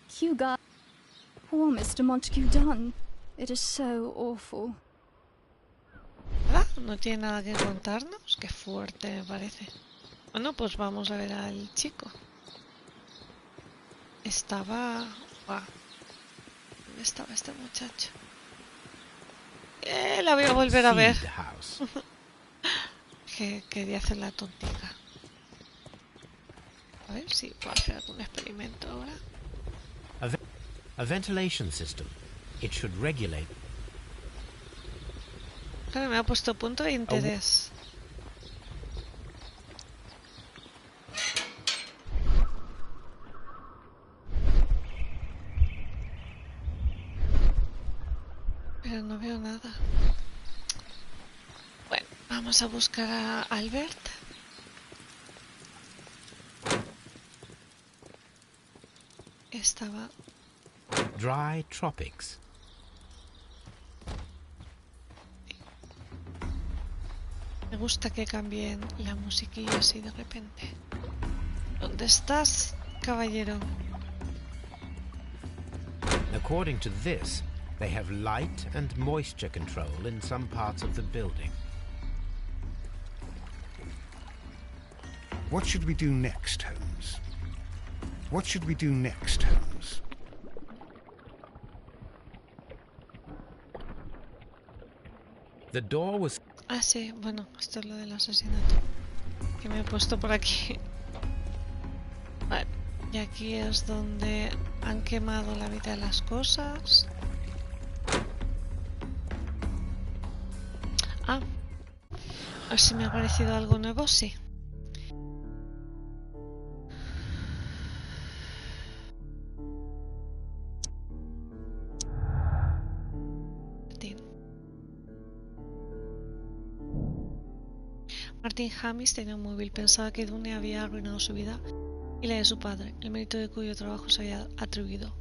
[SPEAKER 6] Kew Gardens. Poor Mr. Montague Dunn. It is so awful.
[SPEAKER 1] ¿Verdad? No tiene nada que contarnos. Qué fuerte me parece. Bueno, pues vamos a ver al chico. Estaba... Buah. ¿Dónde estaba este muchacho? La voy a volver a ver.
[SPEAKER 2] Seed House.
[SPEAKER 1] Que quería hacer la tontica. A ver si puedo hacer algún experimento ahora.
[SPEAKER 2] A ventilation system. It should regulate.
[SPEAKER 1] Claro, me ha puesto punto de interés. Pero no veo nada. Bueno, vamos a buscar a Albert. Estaba...
[SPEAKER 2] Dry tropics.
[SPEAKER 1] Me gusta que cambien la musiquilla así de repente. ¿Dónde estás, caballero?
[SPEAKER 2] According to this, they have light and moisture control in some parts of the building.
[SPEAKER 3] What should we do next, Holmes? What should we do next, Holmes?
[SPEAKER 2] The door was...
[SPEAKER 1] Ah, sí, bueno, esto es lo del asesinato. Que me he puesto por aquí. Vale, y aquí es donde han quemado la mitad de las cosas. Ah, a ver si me ha parecido algo nuevo, sí. Martin Hamis tenía un móvil, pensaba que Dune había arruinado su vida y la de su padre, el mérito de cuyo trabajo se había atribuido.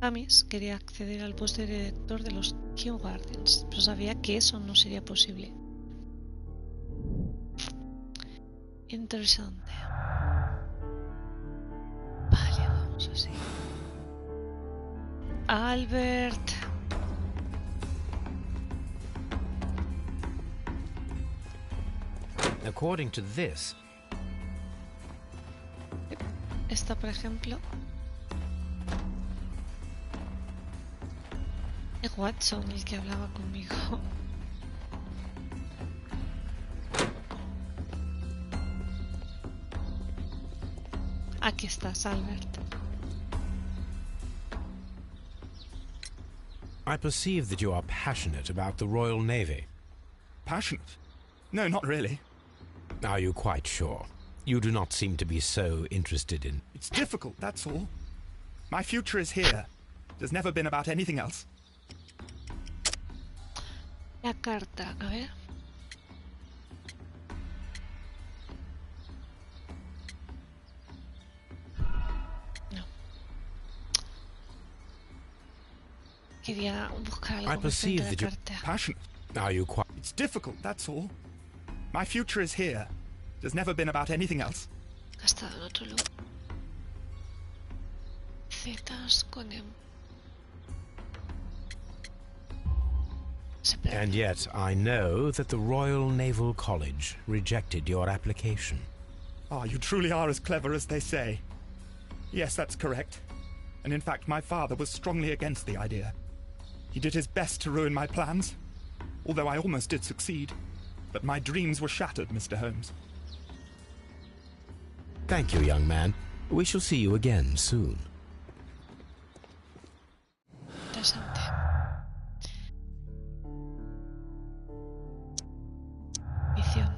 [SPEAKER 1] Hamis quería acceder al puesto de director de los Kew Gardens, pero sabía que eso no sería posible. Interesante. Vale, vamos así. Albert.
[SPEAKER 2] According to this...
[SPEAKER 1] Esta, por ejemplo, es Watson el que hablaba conmigo. Aquí estás, Albert.
[SPEAKER 2] I perceive that you are passionate about the Royal Navy.
[SPEAKER 5] Passionate? No, not really.
[SPEAKER 2] Are you quite sure? You do not seem to be so interested in...
[SPEAKER 5] It's difficult, that's all. My future is here. It has never been about anything else.
[SPEAKER 1] La carta, a ver. No. Quería buscar algo
[SPEAKER 2] I perceive
[SPEAKER 1] frente a
[SPEAKER 2] that
[SPEAKER 1] la
[SPEAKER 2] you...
[SPEAKER 1] carta.
[SPEAKER 5] Passionate?
[SPEAKER 2] Are you quite...
[SPEAKER 5] It's difficult, that's all. My future is here. It has never been about anything else.
[SPEAKER 1] Ha estado en otro lugar. Zetas con M. Se perdió.
[SPEAKER 2] And yet I know that the Royal Naval College rejected your application.
[SPEAKER 5] Ah, you truly are as clever as they say. Yes, that's correct. And in fact, my father was strongly against the idea. He did his best to ruin my plans, although I almost did succeed. But my dreams were shattered, Mr. Holmes.
[SPEAKER 2] Thank you, young man. We shall see you again soon.
[SPEAKER 1] Interesante. Misión.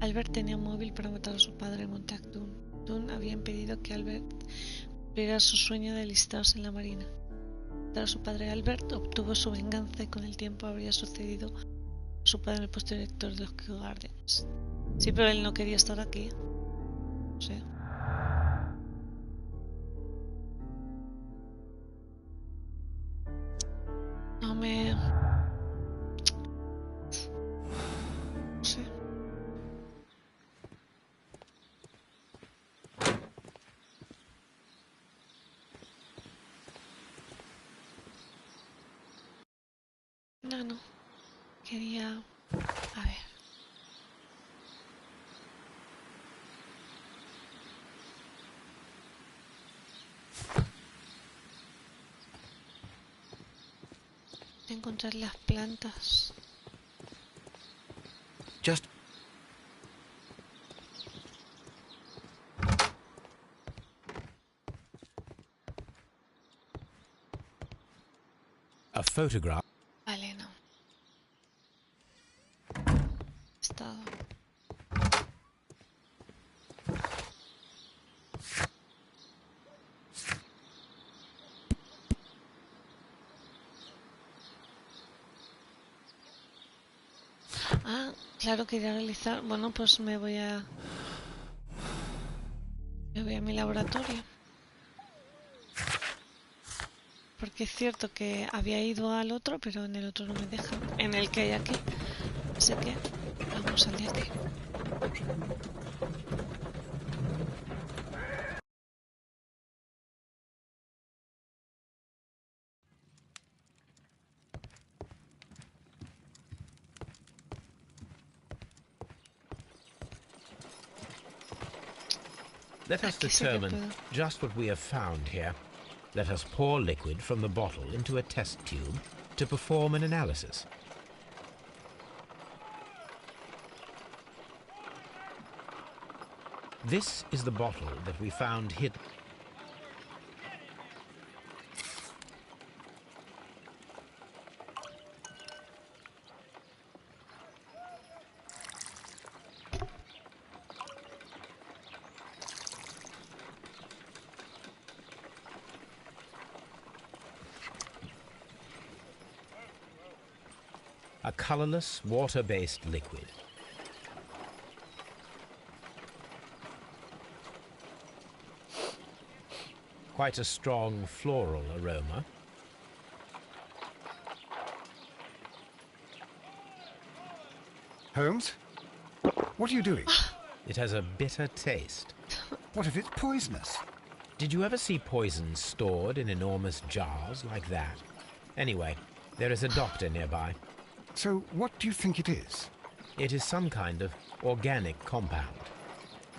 [SPEAKER 1] Albert tenía un móvil para matar a su padre, Montague Dunn. Dunn había impedido que Albert cumpliera su sueño de alistarse en la marina. Matar a su padre, Albert obtuvo su venganza y con el tiempo habría sucedido a su padre en el puesto de director de los Kew Gardens. Sí, pero él no quería estar aquí. No sé. No me... No sé. Ah, no. Quería... A ver. Encontrar las plantas.
[SPEAKER 4] Just...
[SPEAKER 2] A photograph.
[SPEAKER 1] Vale, no. Estado. Ah, claro, quería realizar... Bueno, pues me voy a mi laboratorio. Porque es cierto que había ido al otro, pero en el otro no me deja. En el que hay aquí. Así que vamos al de aquí.
[SPEAKER 2] Let us
[SPEAKER 1] Aquí sí que
[SPEAKER 2] determine
[SPEAKER 1] puedo.
[SPEAKER 2] just what we have found here. Let us pour liquid from the bottle into a test tube to perform an analysis. This is the bottle that we found hidden. A colorless, water-based liquid. Quite a strong floral aroma.
[SPEAKER 3] Holmes? What are you doing?
[SPEAKER 2] It has a bitter taste.
[SPEAKER 3] What if it's poisonous?
[SPEAKER 2] Did you ever see poison stored in enormous jars like that? Anyway, there is a doctor nearby.
[SPEAKER 3] So what do you think it is?
[SPEAKER 2] It is some kind of organic compound.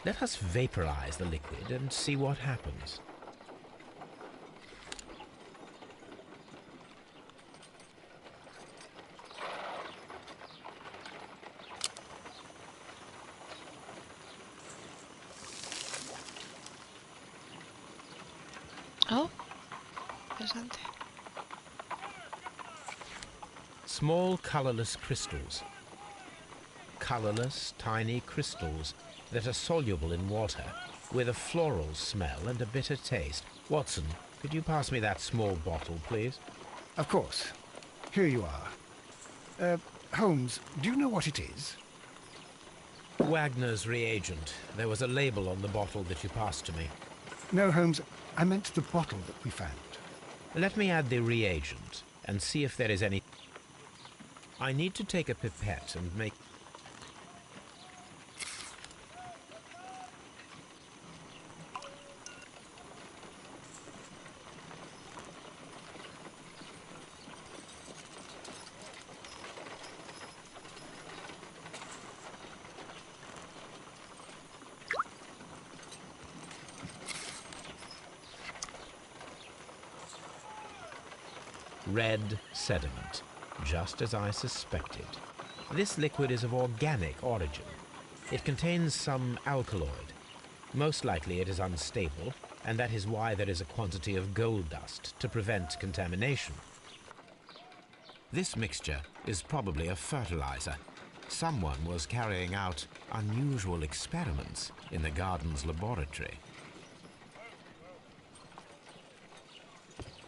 [SPEAKER 2] Let us vaporize the liquid and see what happens.
[SPEAKER 1] Oh, interesante.
[SPEAKER 2] Small colorless crystals. Colorless, tiny crystals that are soluble in water, with a floral smell and a bitter taste. Watson, could you pass me that small bottle, please?
[SPEAKER 3] Of course. Here you are. Holmes, do you know what it is?
[SPEAKER 2] Wagner's reagent. There was a label on the bottle that you passed to me.
[SPEAKER 3] No, Holmes, I meant the bottle that we found.
[SPEAKER 2] Let me add the reagent and see if there is any... I need to take a pipette and make... Red sediment, just as I suspected. This liquid is of organic origin. It contains some alkaloid. Most likely it is unstable, and that is why there is a quantity of gold dust to prevent contamination. This mixture is probably a fertilizer. Someone was carrying out unusual experiments in the garden's laboratory.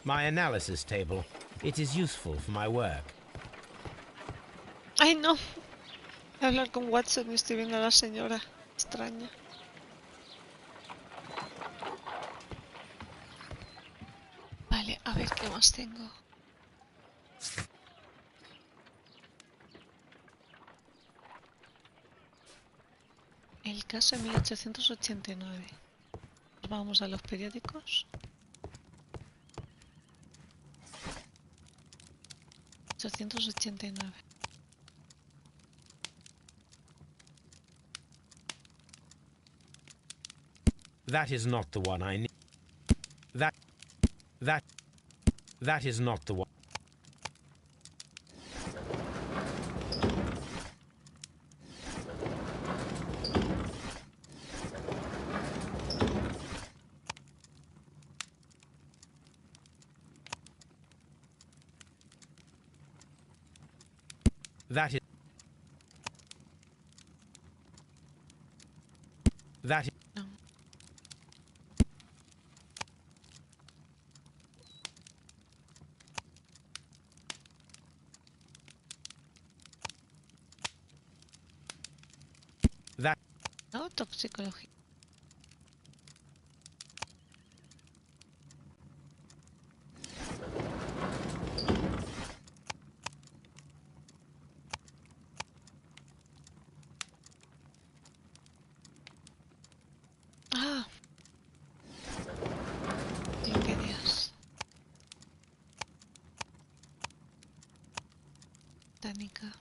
[SPEAKER 2] My analysis table. It is useful for my work.
[SPEAKER 1] Ay, no. Voy a hablar con Watson y estoy viendo a la señora extraña. Vale, a ver qué más tengo. El caso de 1889. Vamos a los periódicos. 889.
[SPEAKER 2] That is not the one I need. That is not the one. That is. That is.
[SPEAKER 1] No.
[SPEAKER 2] That.
[SPEAKER 1] No, toxicología. Ah. Wikipedias. Botánica.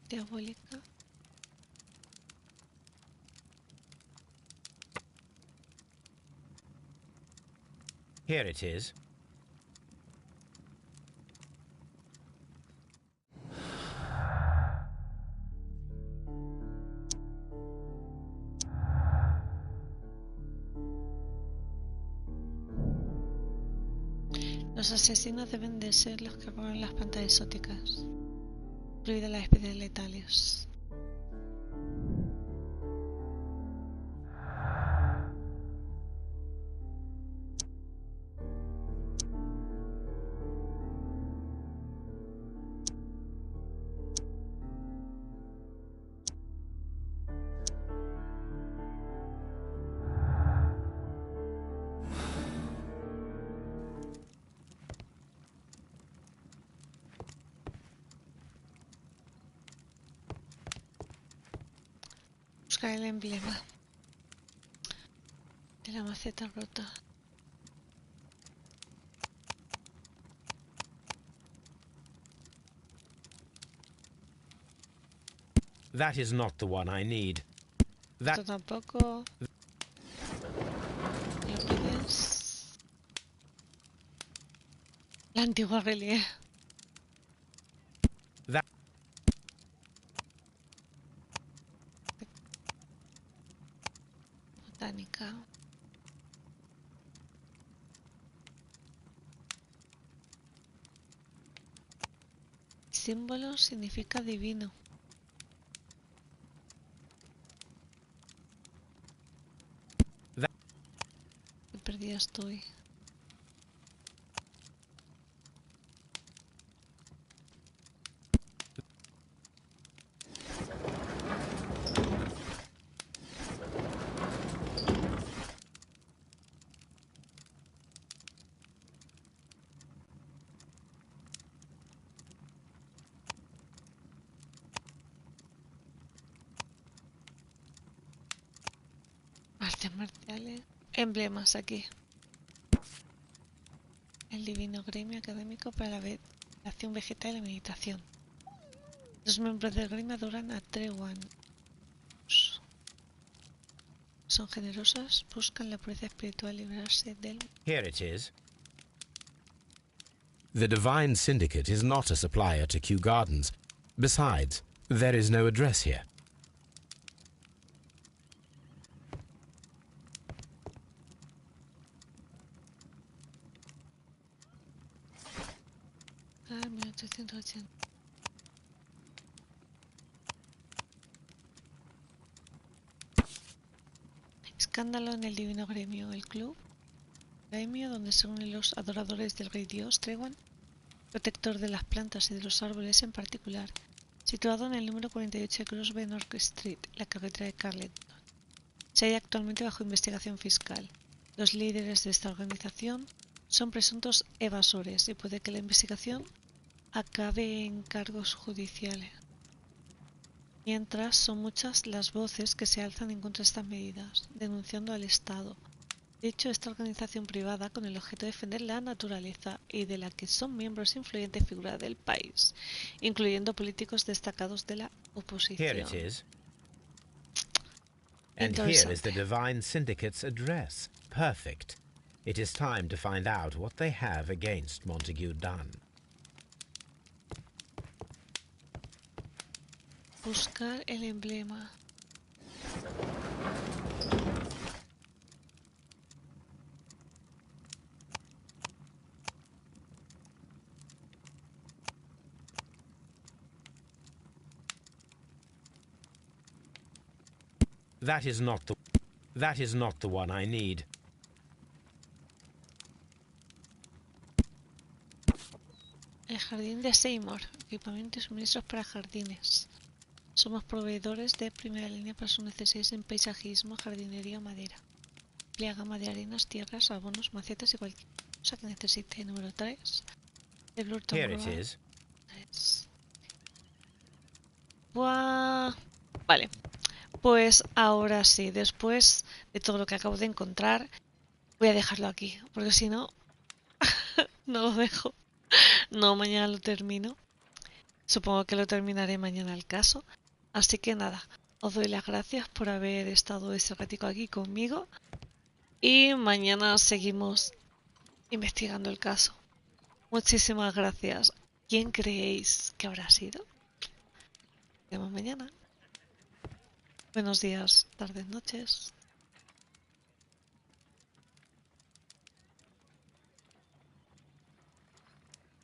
[SPEAKER 1] Diabólica.
[SPEAKER 2] Here it is.
[SPEAKER 1] Los asesinos deben de ser los que roban las plantas exóticas, incluidas las especies letales. Buscar el emblema de la maceta rota.
[SPEAKER 2] That is not the one I need. That.
[SPEAKER 1] Esto tampoco. Wikipedias. La antigua relieve.
[SPEAKER 2] That.
[SPEAKER 1] Botánica. Símbolo significa divino.
[SPEAKER 2] That.
[SPEAKER 1] Qué perdida estoy. Artes marciales. Emblemas aquí. El divino gremio académico para la acción vegetal y la meditación. Los miembros del gremio adoran a Trewan. Son generosas, buscan la pureza espiritual, librarse del...
[SPEAKER 2] Here it is. The Divine Syndicate is not a supplier to Kew Gardens. Besides, there is no address here.
[SPEAKER 1] Ah, 1880. Escándalo en el divino gremio, el club. Gremio donde se unen los adoradores del rey dios Trewan, protector de las plantas y de los árboles en particular, situado en el número 48 de Grosvenor North Street, la carretera de Carleton. Se halla actualmente bajo investigación fiscal. Los líderes de esta organización son presuntos evasores y puede que la investigación acabe en cargos judiciales. Mientras, son muchas las voces que se alzan en contra de estas medidas, denunciando al Estado. De hecho, esta organización privada, con el objeto de defender la naturaleza y de la que son miembros influyentes figuras del país, incluyendo políticos destacados de la
[SPEAKER 2] Here it
[SPEAKER 1] oposición.
[SPEAKER 2] is. And here is the
[SPEAKER 1] Interesante.
[SPEAKER 2] Divine Syndicate's address. Perfect. It is time to find out what they have against Montague Dunn.
[SPEAKER 1] Buscar el emblema.
[SPEAKER 2] That is not the one I need.
[SPEAKER 1] El jardín de Seymour. Equipamiento y suministros para jardines. Somos proveedores de primera línea para sus necesidades en paisajismo, jardinería o madera. Amplia gama de arenas, tierras, abonos, macetas y cualquier cosa que necesite. Número 3. De Blurton
[SPEAKER 2] Here it
[SPEAKER 1] Grove.
[SPEAKER 2] is.
[SPEAKER 1] ¡Buah! Vale. Pues ahora sí, después de todo lo que acabo de encontrar, voy a dejarlo aquí. Porque si no, no lo dejo. No, mañana lo termino. Supongo que lo terminaré mañana el caso. Así que nada, os doy las gracias por haber estado ese ratico aquí conmigo. Y mañana seguimos investigando el caso. Muchísimas gracias. ¿Quién creéis que habrá sido? Nos vemos mañana. Buenos días, tardes, noches.